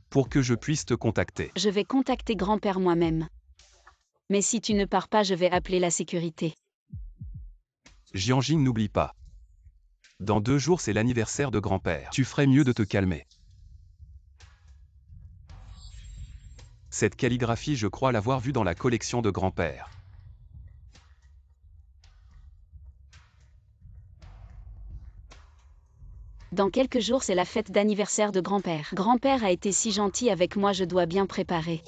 Pour que je puisse te contacter. Je vais contacter grand-père moi-même. Mais si tu ne pars pas, je vais appeler la sécurité. Jianjing, n'oublie pas. Dans 2 jours, c'est l'anniversaire de grand-père. Tu ferais mieux de te calmer. Cette calligraphie, je crois l'avoir vue dans la collection de grand-père. Dans quelques jours, c'est la fête d'anniversaire de grand-père. Grand-père a été si gentil avec moi, je dois bien préparer.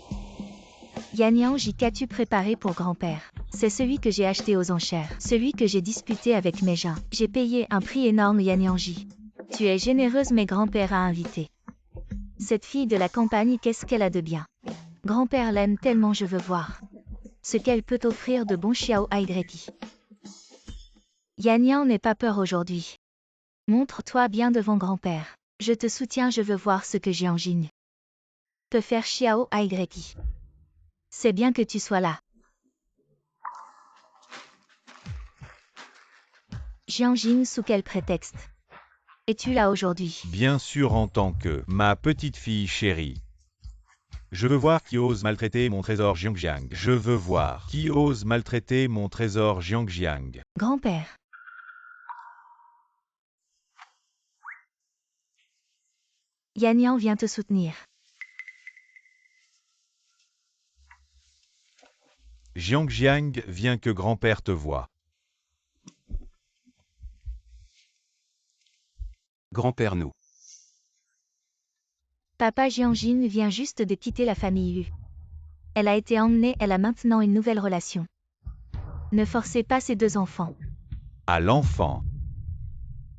Yanyanji, qu'as-tu préparé pour grand-père? C'est celui que j'ai acheté aux enchères, celui que j'ai disputé avec mes gens. J'ai payé un prix énorme, Yanyanji. Tu es généreuse, mais grand-père a invité. Cette fille de la campagne, qu'est-ce qu'elle a de bien? Grand-père l'aime tellement, je veux voir ce qu'elle peut offrir de bon Xiao Aigreti. Yanyan, n'aie pas peur aujourd'hui. Montre-toi bien devant grand-père. Je te soutiens, je veux voir ce que Jianjing peut faire Xiao Aigreti. C'est bien que tu sois là. Jianjing, sous quel prétexte es-tu là aujourd'hui? Bien sûr, en tant que ma petite fille chérie. Je veux voir qui ose maltraiter mon trésor Jiangjiang. Je veux voir qui ose maltraiter mon trésor Jiangjiang. Grand-père. Yanyan vient te soutenir. Jiangjiang, viens que grand-père te voie. Grand-père, nous. Papa, Jianjing vient juste de quitter la famille Lu. Elle a été emmenée, elle a maintenant une nouvelle relation. Ne forcez pas ces 2 enfants. À l'enfant.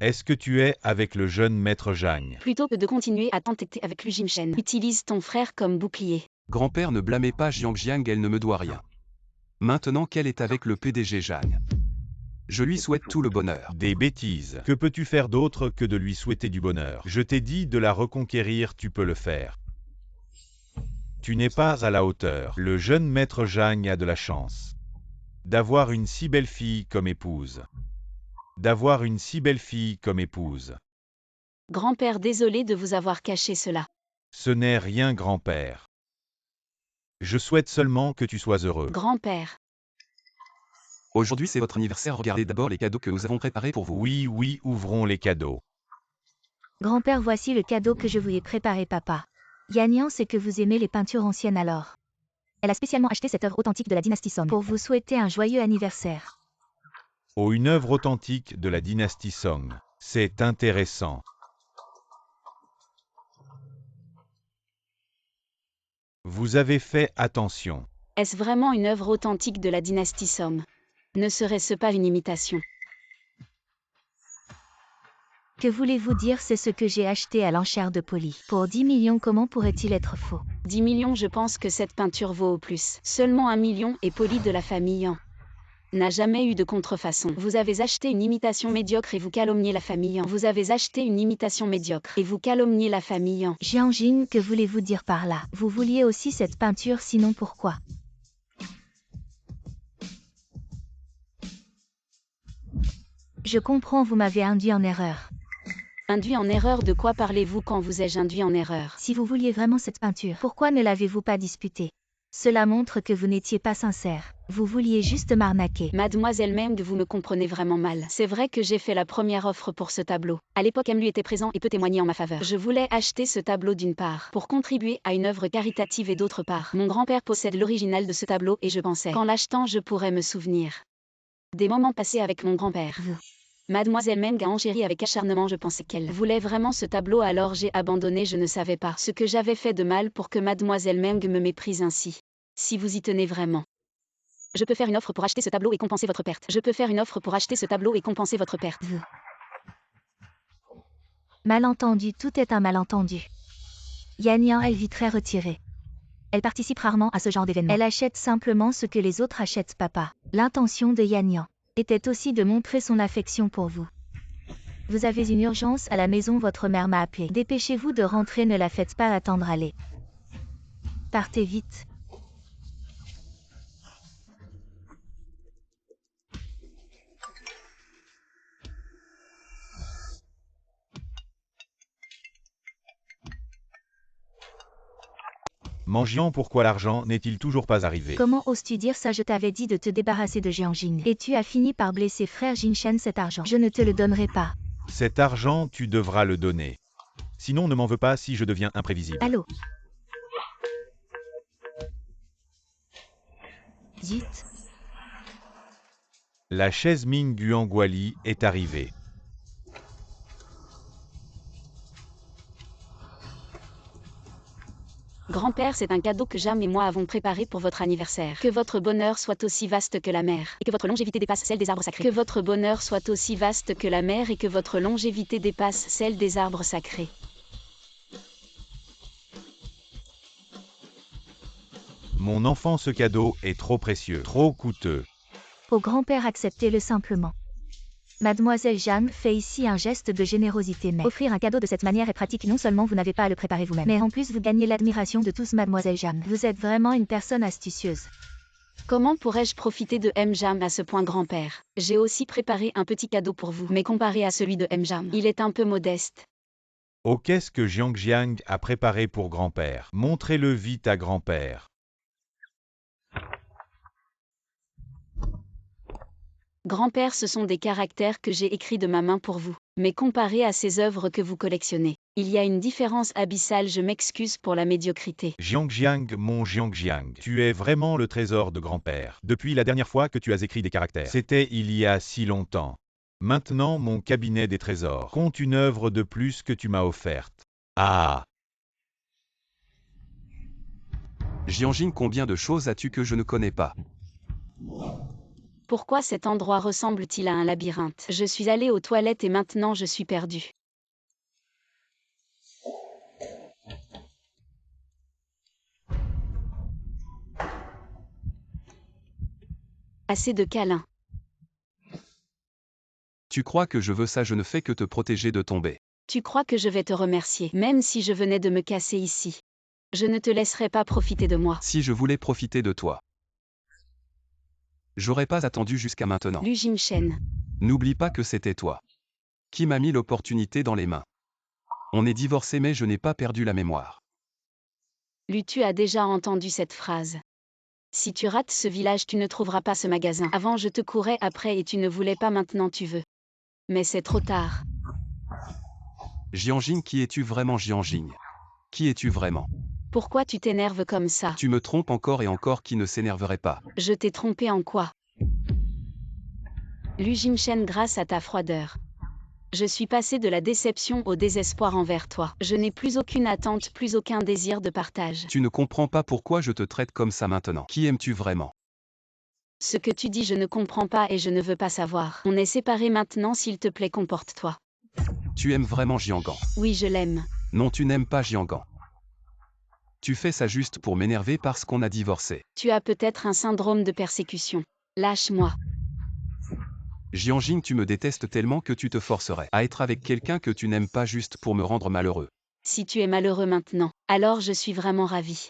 Est-ce que tu es avec le jeune maître Zhang? Plutôt que de continuer à t'entêter avec Lu Jingchen, utilise ton frère comme bouclier. Grand-père, ne blâmez pas Jiangjiang, elle ne me doit rien. Maintenant qu'elle est avec le PDG Zhang, je lui souhaite tout le bonheur. Des bêtises. Que peux-tu faire d'autre que de lui souhaiter du bonheur? Je t'ai dit de la reconquérir, tu peux le faire. Tu n'es pas à la hauteur. Le jeune maître Zhang a de la chance d'avoir une si belle fille comme épouse. D'avoir une si belle fille comme épouse. Grand-père, désolé de vous avoir caché cela. Ce n'est rien, grand-père. Je souhaite seulement que tu sois heureux. Grand-père. Aujourd'hui, c'est votre anniversaire, regardez d'abord les cadeaux que nous avons préparés pour vous. Oui, oui, ouvrons les cadeaux. Grand-père, voici le cadeau que je vous ai préparé, papa. Yanyan sait que vous aimez les peintures anciennes alors. Elle a spécialement acheté cette œuvre authentique de la dynastie Song pour vous souhaiter un joyeux anniversaire. Oh, une œuvre authentique de la dynastie Song. C'est intéressant. Vous avez fait attention. Est-ce vraiment une œuvre authentique de la dynastie Song? Ne serait-ce pas une imitation? Que voulez-vous dire? C'est ce que j'ai acheté à l'enchère de Polly. Pour 10 millions, comment pourrait-il être faux? 10 millions, je pense que cette peinture vaut au plus. Seulement 1 million, et Polly de la famille Yang n'a jamais eu de contrefaçon. Vous avez acheté une imitation médiocre et vous calomniez la famille Yang. Vous avez acheté une imitation médiocre et vous calomniez la famille Yang. Jianjing, que voulez-vous dire par là? Vous vouliez aussi cette peinture, sinon pourquoi? Je comprends, vous m'avez induit en erreur. Induit en erreur? De quoi parlez-vous? Quand vous ai-je induit en erreur? Si vous vouliez vraiment cette peinture, pourquoi ne l'avez-vous pas disputée? Cela montre que vous n'étiez pas sincère. Vous vouliez juste m'arnaquer. Mademoiselle Meng, vous me comprenez vraiment mal. C'est vrai que j'ai fait la première offre pour ce tableau. À l'époque, Emlu était présent et peut témoigner en ma faveur. Je voulais acheter ce tableau d'une part, pour contribuer à une œuvre caritative, et d'autre part, mon grand-père possède l'original de ce tableau et je pensais qu'en l'achetant, je pourrais me souvenir des moments passés avec mon grand-père. Mademoiselle Meng a enchéri avec acharnement, je pensais qu'elle voulait vraiment ce tableau, alors j'ai abandonné, je ne savais pas ce que j'avais fait de mal pour que Mademoiselle Meng me méprise ainsi. Si vous y tenez vraiment. Je peux faire une offre pour acheter ce tableau et compenser votre perte. Je peux faire une offre pour acheter ce tableau et compenser votre perte. Malentendu, tout est un malentendu. Yanyan, elle vit très retirée. Elle participe rarement à ce genre d'événement. Elle achète simplement ce que les autres achètent, papa. L'intention de Yanyan était aussi de montrer son affection pour vous. Vous avez une urgence à la maison, votre mère m'a appelé. Dépêchez-vous de rentrer, ne la faites pas attendre, allez. Partez vite. Mangian, pourquoi l'argent n'est-il toujours pas arrivé? Comment oses-tu dire ça? Je t'avais dit de te débarrasser de Jianjing. Et tu as fini par blesser frère Jinshen. Cet argent, je ne te le donnerai pas. Cet argent, tu devras le donner. Sinon, ne m'en veux pas si je deviens imprévisible. Allô? Zut. La chaise Ming Guangguali est arrivée. Grand-père, c'est un cadeau que Jam et moi avons préparé pour votre anniversaire. Que votre bonheur soit aussi vaste que la mer, et que votre longévité dépasse celle des arbres sacrés. Que votre bonheur soit aussi vaste que la mer, et que votre longévité dépasse celle des arbres sacrés. Mon enfant, ce cadeau est trop précieux, trop coûteux. Au grand-père, acceptez-le simplement. Mademoiselle Jam fait ici un geste de générosité, mais offrir un cadeau de cette manière est pratique. Non seulement vous n'avez pas à le préparer vous-même, mais en plus vous gagnez l'admiration de tous. Mademoiselle Jam, vous êtes vraiment une personne astucieuse. Comment pourrais-je profiter de Jam à ce point, grand-père? J'ai aussi préparé un petit cadeau pour vous, mais comparé à celui de Jam, il est un peu modeste. Oh, qu'est-ce que Jiang a préparé pour grand-père? Montrez-le vite à grand-père. Grand-père, ce sont des caractères que j'ai écrits de ma main pour vous. Mais comparé à ces œuvres que vous collectionnez, il y a une différence abyssale. Je m'excuse pour la médiocrité. Jiang, mon Jiang, tu es vraiment le trésor de grand-père. Depuis la dernière fois que tu as écrit des caractères, c'était il y a si longtemps. Maintenant, mon cabinet des trésors compte une œuvre de plus que tu m'as offerte. Ah! Jianjing, combien de choses as-tu que je ne connais pas? Pourquoi cet endroit ressemble-t-il à un labyrinthe? Je suis allée aux toilettes et maintenant je suis perdue. Assez de câlins. Tu crois que je veux ça? Je ne fais que te protéger de tomber. Tu crois que je vais te remercier, même si je venais de me casser ici? Je ne te laisserai pas profiter de moi. Si je voulais profiter de toi, j'aurais pas attendu jusqu'à maintenant. Lu Jinshen. N'oublie pas que c'était toi qui m'a mis l'opportunité dans les mains. On est divorcés mais je n'ai pas perdu la mémoire. Lu, tu as déjà entendu cette phrase. Si tu rates ce village, tu ne trouveras pas ce magasin. Avant, je te courais après et tu ne voulais pas, maintenant tu veux. Mais c'est trop tard. Jianjing, qui es-tu vraiment? Jianjing, qui es-tu vraiment? Pourquoi tu t'énerves comme ça? Tu me trompes encore et encore. Qui ne s'énerverait pas? Je t'ai trompé en quoi? Lu Jinshen, grâce à ta froideur. Je suis passé de la déception au désespoir envers toi. Je n'ai plus aucune attente, plus aucun désir de partage. Tu ne comprends pas pourquoi je te traite comme ça maintenant. Qui aimes-tu vraiment? Ce que tu dis, je ne comprends pas et je ne veux pas savoir. On est séparés maintenant, s'il te plaît, comporte-toi. Tu aimes vraiment Jiangan? Oui, je l'aime. Non, tu n'aimes pas Jiangan. Tu fais ça juste pour m'énerver parce qu'on a divorcé. Tu as peut-être un syndrome de persécution. Lâche-moi. Jianjing, tu me détestes tellement que tu te forcerais à être avec quelqu'un que tu n'aimes pas juste pour me rendre malheureux. Si tu es malheureux maintenant, alors je suis vraiment ravie.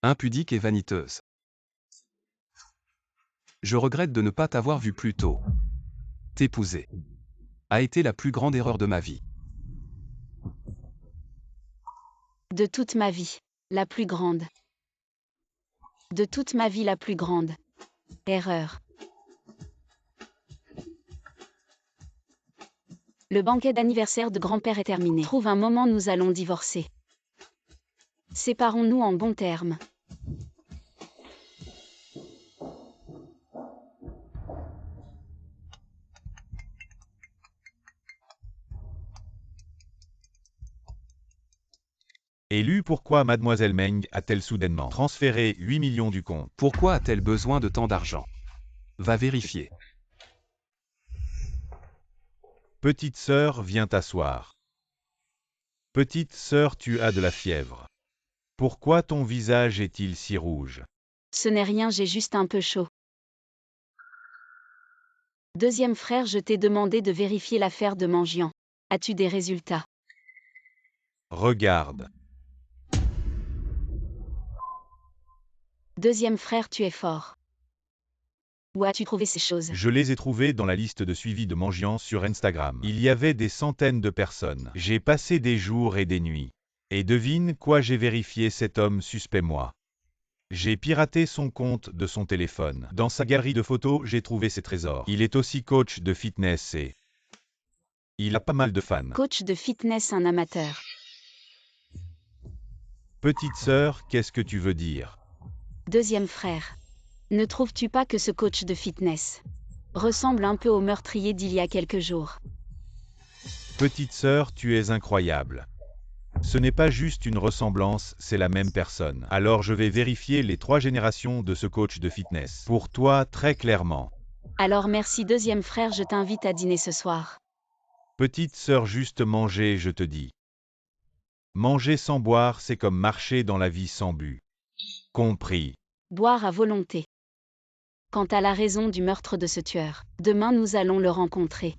Impudique et vaniteuse. Je regrette de ne pas t'avoir vu plus tôt. T'épouser a été la plus grande erreur de ma vie. De toute ma vie, la plus grande. De toute ma vie, la plus grande. Erreur. Le banquet d'anniversaire de grand-père est terminé. Trouve un moment, nous allons divorcer. Séparons-nous en bons termes. Élu, pourquoi Mademoiselle Meng a-t-elle soudainement transféré 8 millions du compte? Pourquoi a-t-elle besoin de tant d'argent? Va vérifier. Petite sœur, viens t'asseoir. Petite sœur, tu as de la fièvre. Pourquoi ton visage est-il si rouge? Ce n'est rien, j'ai juste un peu chaud. Deuxième frère, je t'ai demandé de vérifier l'affaire de Mangian. As-tu des résultats? Regarde. Deuxième frère, tu es fort. Où as-tu trouvé ces choses? Je les ai trouvées dans la liste de suivi de Mangian sur Instagram. Il y avait des centaines de personnes. J'ai passé des jours et des nuits. Et devine quoi, j'ai vérifié cet homme suspect moi. J'ai piraté son compte de son téléphone. Dans sa galerie de photos, j'ai trouvé ses trésors. Il est aussi coach de fitness et il a pas mal de fans. Coach de fitness, un amateur. Petite sœur, qu'est-ce que tu veux dire? Deuxième frère. Ne trouves-tu pas que ce coach de fitness ressemble un peu au meurtrier d'il y a quelques jours? Petite sœur, tu es incroyable. Ce n'est pas juste une ressemblance, c'est la même personne. Alors je vais vérifier les 3 générations de ce coach de fitness. Pour toi, très clairement. Alors merci deuxième frère, je t'invite à dîner ce soir. Petite sœur, juste manger, je te dis. Manger sans boire, c'est comme marcher dans la vie sans but. Compris. Boire à volonté. Quant à la raison du meurtre de ce tueur, demain nous allons le rencontrer.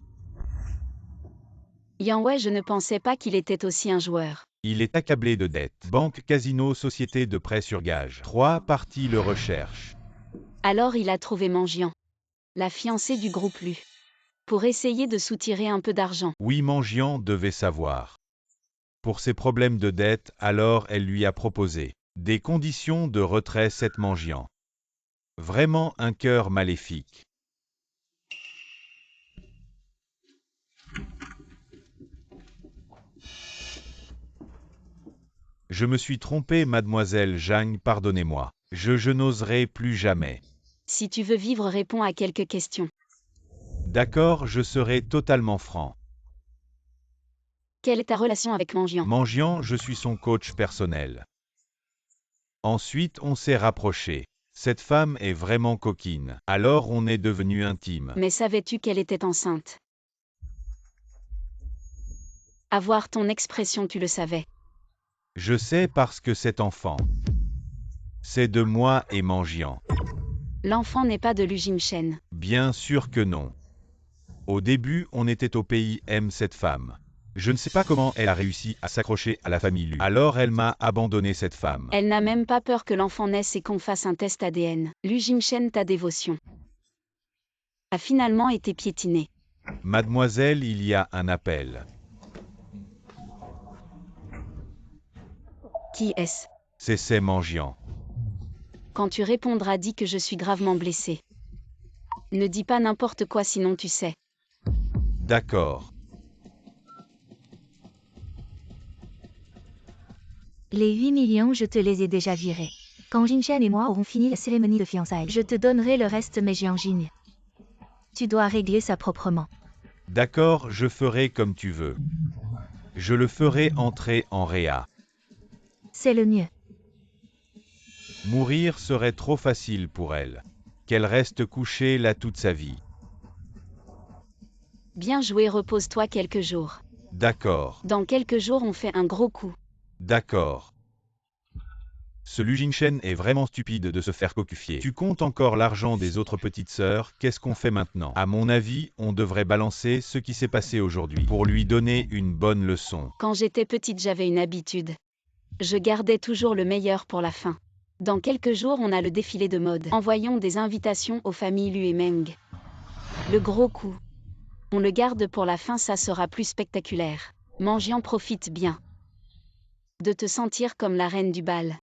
Yang Wei, je ne pensais pas qu'il était aussi un joueur. Il est accablé de dettes. Banque, casino, société de prêt sur gage. 3 parties le recherchent. Alors il a trouvé Mangian, la fiancée du groupe Lu, pour essayer de soutirer un peu d'argent. Oui, Mangian devait savoir. Pour ses problèmes de dette, alors elle lui a proposé des conditions de retrait. Cette Mangian. Vraiment un cœur maléfique. Je me suis trompé, mademoiselle Zhang, pardonnez-moi. Je n'oserai plus jamais. Si tu veux vivre, réponds à quelques questions. D'accord, je serai totalement franc. Quelle est ta relation avec Mangian? Mangian, je suis son coach personnel. Ensuite, on s'est rapprochés. Cette femme est vraiment coquine. Alors on est devenus intimes. Mais savais-tu qu'elle était enceinte? À voir ton expression, tu le savais. Je sais parce que cet enfant, c'est de moi et Mangian. L'enfant n'est pas de Lu Jingchen. Bien sûr que non. Au début, on était au pays M. Cette femme. Je ne sais pas comment elle a réussi à s'accrocher à la famille Lu. Alors elle m'a abandonné, cette femme. Elle n'a même pas peur que l'enfant naisse et qu'on fasse un test ADN. Lu Jingchen, ta dévotion a finalement été piétinée. Mademoiselle, il y a un appel. Qui est-ce? C'est Mangian. Quand tu répondras, dis que je suis gravement blessé. Ne dis pas n'importe quoi, sinon tu sais. D'accord. Les 8 millions, je te les ai déjà virés. Quand Jingchen et moi aurons fini la cérémonie de fiançailles, je te donnerai le reste, mais Jianjing, tu dois régler ça proprement. D'accord, je ferai comme tu veux. Je le ferai entrer en réa. C'est le mieux. Mourir serait trop facile pour elle. Qu'elle reste couchée là toute sa vie. Bien joué, repose-toi quelques jours. D'accord. Dans quelques jours, on fait un gros coup. D'accord. Ce Lu Jingchen est vraiment stupide de se faire cocufier. Tu comptes encore l'argent des autres petites sœurs, qu'est-ce qu'on fait maintenant? À mon avis, on devrait balancer ce qui s'est passé aujourd'hui, pour lui donner une bonne leçon. Quand j'étais petite, j'avais une habitude. Je gardais toujours le meilleur pour la fin. Dans quelques jours, on a le défilé de mode. Envoyons des invitations aux familles Lu et Meng. Le gros coup. On le garde pour la fin, ça sera plus spectaculaire. Mangian, profite bien de te sentir comme la reine du bal.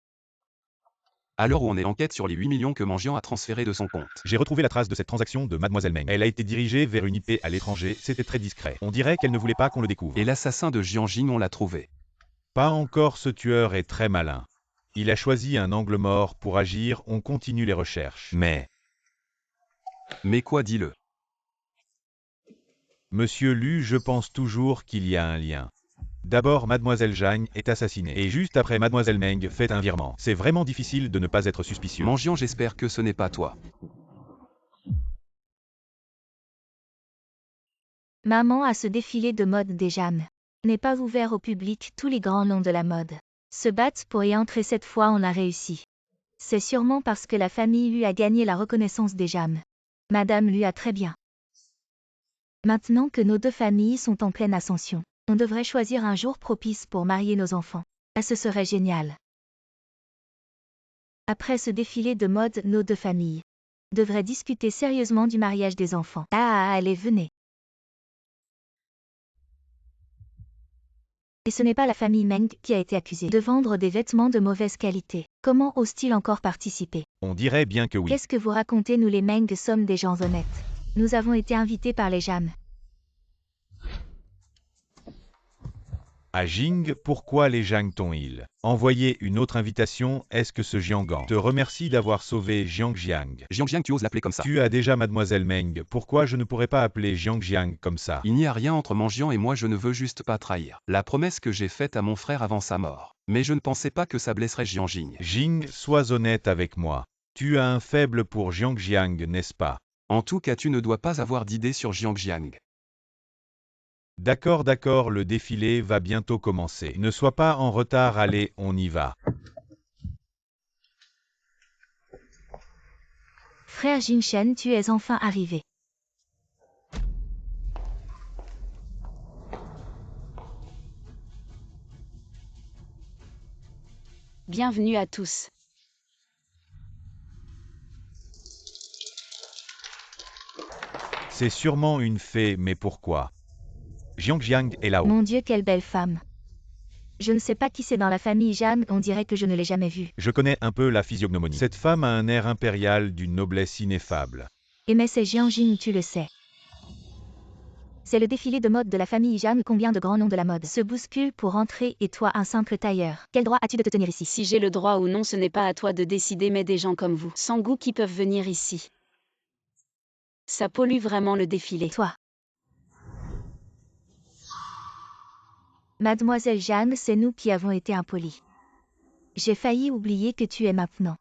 À l'heure où on est enquête sur les 8 millions que Mangian a transférés de son compte. J'ai retrouvé la trace de cette transaction de Mademoiselle Meng. Elle a été dirigée vers une IP à l'étranger, c'était très discret. On dirait qu'elle ne voulait pas qu'on le découvre. Et l'assassin de Jianjing, on l'a trouvé. Pas encore, ce tueur est très malin. Il a choisi un angle mort pour agir, on continue les recherches. Mais quoi, dis-le? Monsieur Lu, je pense toujours qu'il y a un lien. D'abord, Mademoiselle Zhang est assassinée. Et juste après, Mademoiselle Meng fait un virement. C'est vraiment difficile de ne pas être suspicieux. Mangian, j'espère que ce n'est pas toi. Maman a ce défilé de mode des Jam. N'est pas ouvert au public, tous les grands noms de la mode se battent pour y entrer, cette fois on a réussi. C'est sûrement parce que la famille Lu a gagné la reconnaissance des Jam. Madame Lu a très bien. Maintenant que nos deux familles sont en pleine ascension, on devrait choisir un jour propice pour marier nos enfants. Ah, ce serait génial. Après ce défilé de mode, nos deux familles devraient discuter sérieusement du mariage des enfants. Allez, venez. Et ce n'est pas la famille Meng qui a été accusée de vendre des vêtements de mauvaise qualité. Comment ose-t-il encore participer? On dirait bien que oui. Qu'est-ce que vous racontez? Nous les Meng sommes des gens honnêtes. Nous avons été invités par les Jam. À Jing, pourquoi les Jiang t'ont-ils envoyé une autre invitation? Est-ce que ce Jiangan te remercie d'avoir sauvé Jiangjiang? Jiangjiang, tu oses l'appeler comme ça. Tu as déjà Mademoiselle Meng, pourquoi je ne pourrais pas appeler Jiangjiang comme ça? Il n'y a rien entre Manjian et moi, je ne veux juste pas trahir la promesse que j'ai faite à mon frère avant sa mort. Mais je ne pensais pas que ça blesserait Jianjing. Jing, sois honnête avec moi. Tu as un faible pour Jiangjiang, n'est-ce pas? En tout cas, tu ne dois pas avoir d'idée sur Jiangjiang. D'accord, d'accord, le défilé va bientôt commencer. Ne sois pas en retard, allez, on y va. Frère Jinshen, tu es enfin arrivé. Bienvenue à tous. C'est sûrement une fée, mais pourquoi? Jiangjiang est là-haut. Mon Dieu, quelle belle femme. Je ne sais pas qui c'est dans la famille Jam, on dirait que je ne l'ai jamais vue. Je connais un peu la physiognomonie. Cette femme a un air impérial d'une noblesse ineffable. Et mais c'est Jianjing, tu le sais. C'est le défilé de mode de la famille Jam. Combien de grands noms de la mode se bousculent pour entrer et toi un simple tailleur. Quel droit as-tu de te tenir ici? Si j'ai le droit ou non, ce n'est pas à toi de décider, mais des gens comme vous, sans goût, qui peuvent venir ici. Ça pollue vraiment le défilé. Toi. Mademoiselle Jeanne, c'est nous qui avons été impolis. J'ai failli oublier que tu es maintenant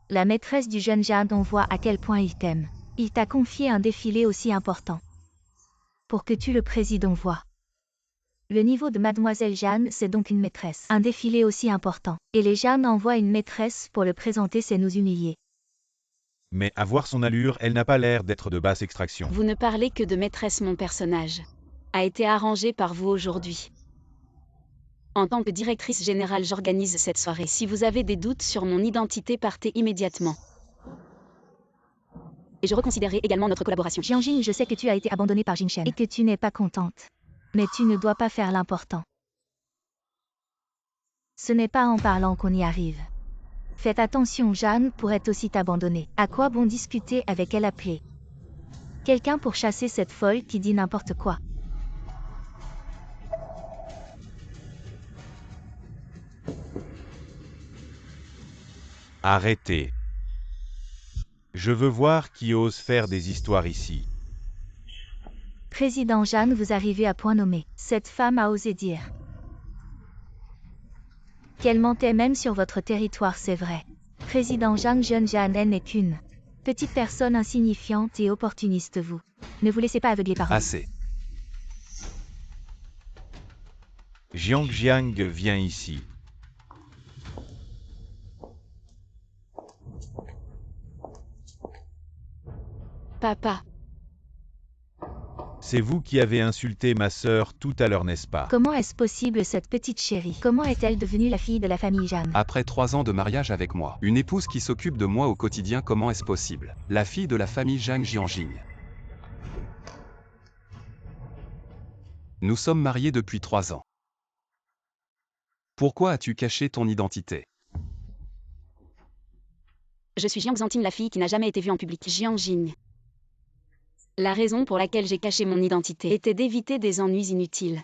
la maîtresse du jeune Jeanne. On voit à quel point il t'aime. Il t'a confié un défilé aussi important. Pour que tu le présides, on voit. Le niveau de Mademoiselle Jeanne, c'est donc une maîtresse. Un défilé aussi important. Et les Jeanne envoient une maîtresse pour le présenter, c'est nous humilier. Mais à voir son allure, elle n'a pas l'air d'être de basse extraction. Vous ne parlez que de maîtresse, mon personnage a été arrangé par vous aujourd'hui. En tant que directrice générale, j'organise cette soirée. Si vous avez des doutes sur mon identité, partez immédiatement. Et je reconsidérerai également notre collaboration. Jianjing, je sais que tu as été abandonnée par Jinshen et que tu n'es pas contente. Mais tu ne dois pas faire l'important. Ce n'est pas en parlant qu'on y arrive. Faites attention, Jeanne pourrait aussi t'abandonner. À quoi bon discuter avec elle? Appeler quelqu'un pour chasser cette folle qui dit n'importe quoi. Arrêtez. Je veux voir qui ose faire des histoires ici. Président Jeanne, vous arrivez à point nommé. Cette femme a osé dire qu'elle mentait même sur votre territoire, c'est vrai. Président Jeanne, jeune Jeanne, elle n'est qu'une petite personne insignifiante et opportuniste, vous. Ne vous laissez pas aveugler par eux. Assez. Jiangjiang vient ici. Papa, C'est vous qui avez insulté ma sœur tout à l'heure, n'est-ce pas? Comment est-ce possible, cette petite chérie? Comment est-elle devenue la fille de la famille Jeanne? Après 3 ans de mariage avec moi, une épouse qui s'occupe de moi au quotidien, comment est-ce possible? La fille de la famille Zhang Jianjing. Nous sommes mariés depuis 3 ans. Pourquoi as-tu caché ton identité? je suis Jiang Xantine, la fille qui n'a jamais été vue en public. Jianjing. La raison pour laquelle j'ai caché mon identité était d'éviter des ennuis inutiles.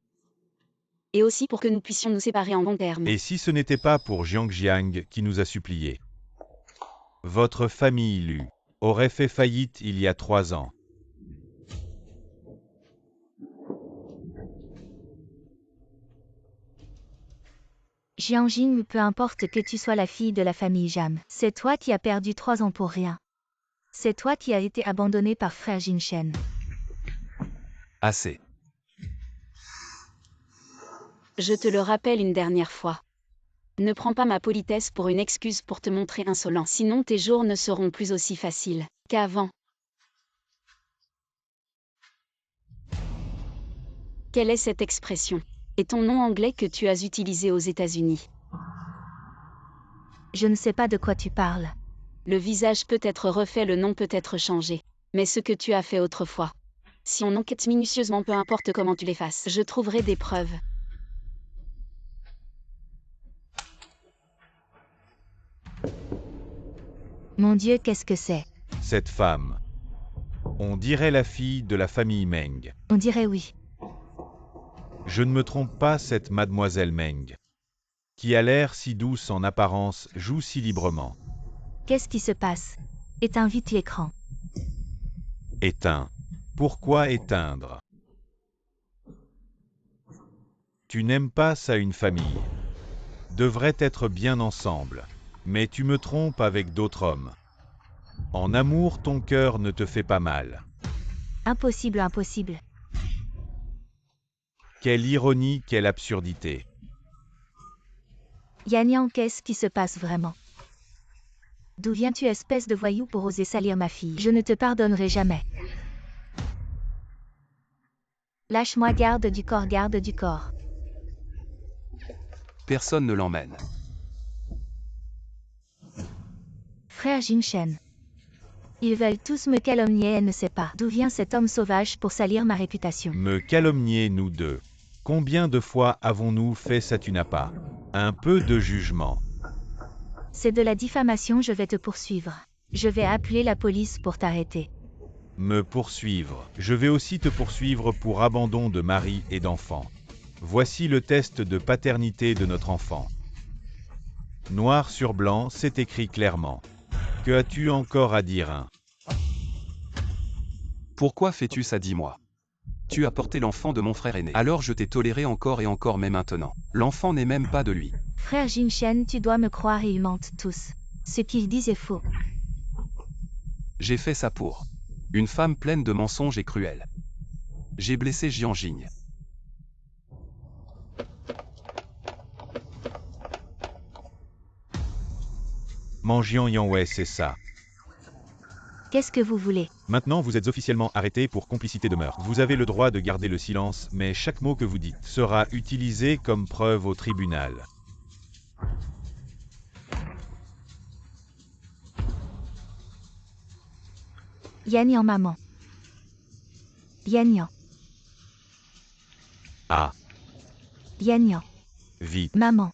Et aussi pour que nous puissions nous séparer en bons termes. Et si ce n'était pas pour Jiangjiang qui nous a supplié? Votre famille Lu aurait fait faillite il y a 3 ans. Jianjing, peu importe que tu sois la fille de la famille Jam, c'est toi qui as perdu 3 ans pour rien. C'est toi qui as été abandonné par frère Jinshen. Assez. Je te le rappelle une dernière fois. Ne prends pas ma politesse pour une excuse pour te montrer insolent, sinon tes jours ne seront plus aussi faciles qu'avant. Quelle est cette expression? Et ton nom anglais que tu as utilisé aux États-Unis? Je ne sais pas de quoi tu parles. Le visage peut être refait, le nom peut être changé. Mais ce que tu as fait autrefois, si on enquête minutieusement, peu importe comment tu l'effaces, je trouverai des preuves. Mon Dieu, qu'est-ce que c'est? Cette femme. On dirait la fille de la famille Meng. On dirait oui. Je ne me trompe pas, cette mademoiselle Meng, qui a l'air si douce en apparence, joue si librement. Qu'est-ce qui se passe? Éteins vite l'écran. Éteins. Pourquoi éteindre? Tu n'aimes pas ça, une famille. Devrait être bien ensemble. Mais tu me trompes avec d'autres hommes. En amour, ton cœur ne te fait pas mal. Impossible, impossible. Quelle ironie, quelle absurdité. Yannian, qu'est-ce qui se passe vraiment? D'où viens-tu, espèce de voyou, pour oser salir ma fille? Je ne te pardonnerai jamais. Lâche-moi, garde du corps, garde du corps. Personne ne l'emmène. Frère Jingshen. Ils veulent tous me calomnier, elle ne sait pas d'où vient cet homme sauvage pour salir ma réputation. Me calomnier, nous deux. Combien de fois avons-nous fait ça? Tu n'as pas un peu de jugement. C'est de la diffamation, je vais te poursuivre. Je vais appeler la police pour t'arrêter. Me poursuivre. Je vais aussi te poursuivre pour abandon de mari et d'enfant. Voici le test de paternité de notre enfant. Noir sur blanc, c'est écrit clairement. Que as-tu encore à dire, hein? Pourquoi fais-tu ça, dis-moi? Tu as porté l'enfant de mon frère aîné. Alors je t'ai toléré encore et encore, mais maintenant. L'enfant n'est même pas de lui. Frère Jingshen, tu dois me croire et ils mentent tous. Ce qu'ils disent est faux. J'ai fait ça pour une femme pleine de mensonges et cruelle. J'ai blessé Jianjing. Mangian Yang, ouais, c'est ça. Qu'est-ce que vous voulez? Maintenant, vous êtes officiellement arrêté pour complicité de meurtre. Vous avez le droit de garder le silence, mais chaque mot que vous dites sera utilisé comme preuve au tribunal. Yannian, maman. Yannian. Ah, Yannian. vite. Maman.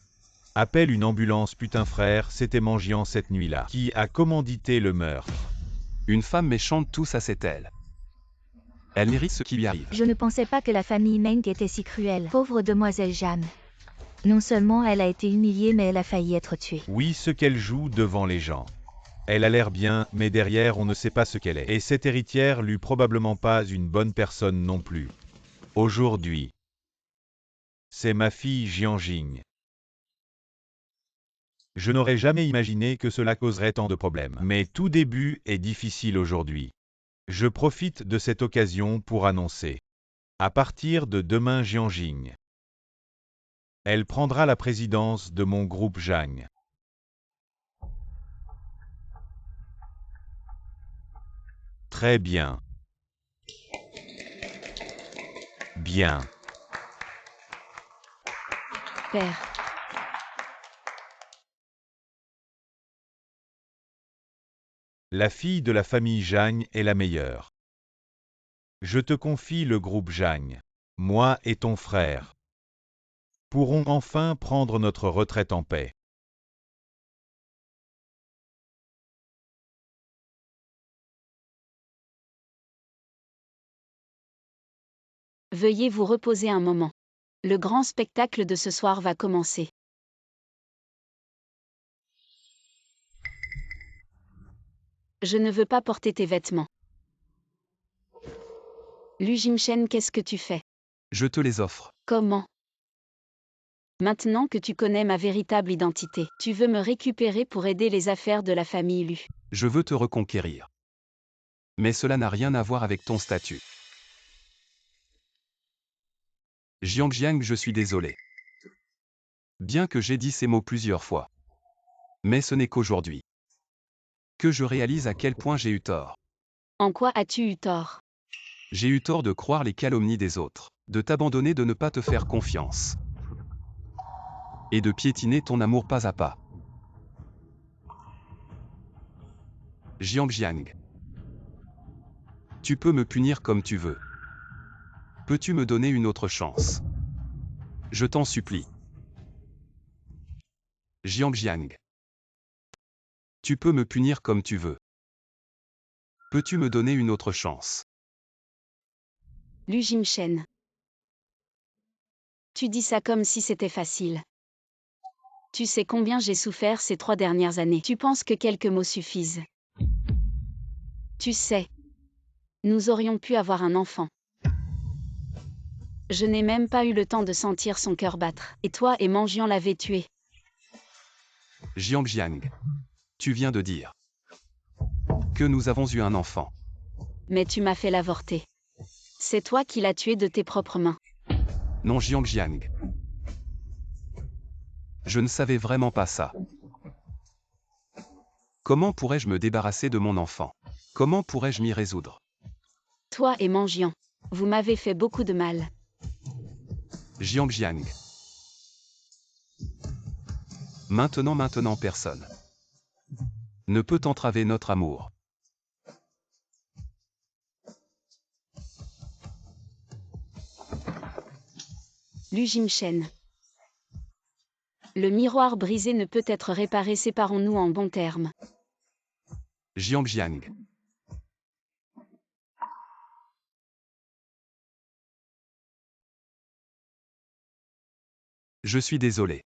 Appelle une ambulance, putain frère, c'était Mangian cette nuit-là. Qui a commandité le meurtre? Une femme méchante, tout ça c'est elle. Elle mérite ce qui lui arrive. Je ne pensais pas que la famille Meng était si cruelle. Pauvre demoiselle Jeanne. Non seulement elle a été humiliée, mais elle a failli être tuée. Oui, ce qu'elle joue devant les gens. Elle a l'air bien, mais derrière on ne sait pas ce qu'elle est. Et cette héritière l'eut probablement pas une bonne personne non plus. Aujourd'hui, c'est ma fille Jianjing. Je n'aurais jamais imaginé que cela causerait tant de problèmes. Mais tout début est difficile aujourd'hui. Je profite de cette occasion pour annoncer. À partir de demain, Jianjing. Elle prendra la présidence de mon groupe Zhang. Très bien. Bien. Père. La fille de la famille Zhang est la meilleure. Je te confie le groupe Zhang. Moi et ton frère pourrons enfin prendre notre retraite en paix. Veuillez vous reposer un moment. Le grand spectacle de ce soir va commencer. Je ne veux pas porter tes vêtements. Lu Jimchen, qu'est-ce que tu fais? Je te les offre. Comment? Maintenant que tu connais ma véritable identité, tu veux me récupérer pour aider les affaires de la famille Lu. Je veux te reconquérir. Mais cela n'a rien à voir avec ton statut. Jiangjiang, je suis désolé. Bien que j'ai dit ces mots plusieurs fois. Mais ce n'est qu'aujourd'hui que je réalise à quel point j'ai eu tort. En quoi as-tu eu tort? J'ai eu tort de croire les calomnies des autres, de t'abandonner, de ne pas te faire confiance, et de piétiner ton amour pas à pas. Jiangjiang. Tu peux me punir comme tu veux. Peux-tu me donner une autre chance? Je t'en supplie. Jiangjiang. Tu peux me punir comme tu veux. Peux-tu me donner une autre chance? Lu Jimchen. Tu dis ça comme si c'était facile. Tu sais combien j'ai souffert ces 3 dernières années. Tu penses que quelques mots suffisent. Tu sais. Nous aurions pu avoir un enfant. Je n'ai même pas eu le temps de sentir son cœur battre. Et toi et Mangian l'avez tué. Jiang. Tu viens de dire que nous avons eu un enfant. Mais tu m'as fait l'avorter. C'est toi qui l'as tué de tes propres mains. Non, Jiang. Je ne savais vraiment pas ça. Comment pourrais-je me débarrasser de mon enfant? Comment pourrais-je m'y résoudre? Toi et Mangian. Vous m'avez fait beaucoup de mal. Jiang. Maintenant personne ne peut entraver notre amour. Lu Jimchen. Le miroir brisé ne peut être réparé, séparons-nous en bons termes. Jiang. Je suis désolé.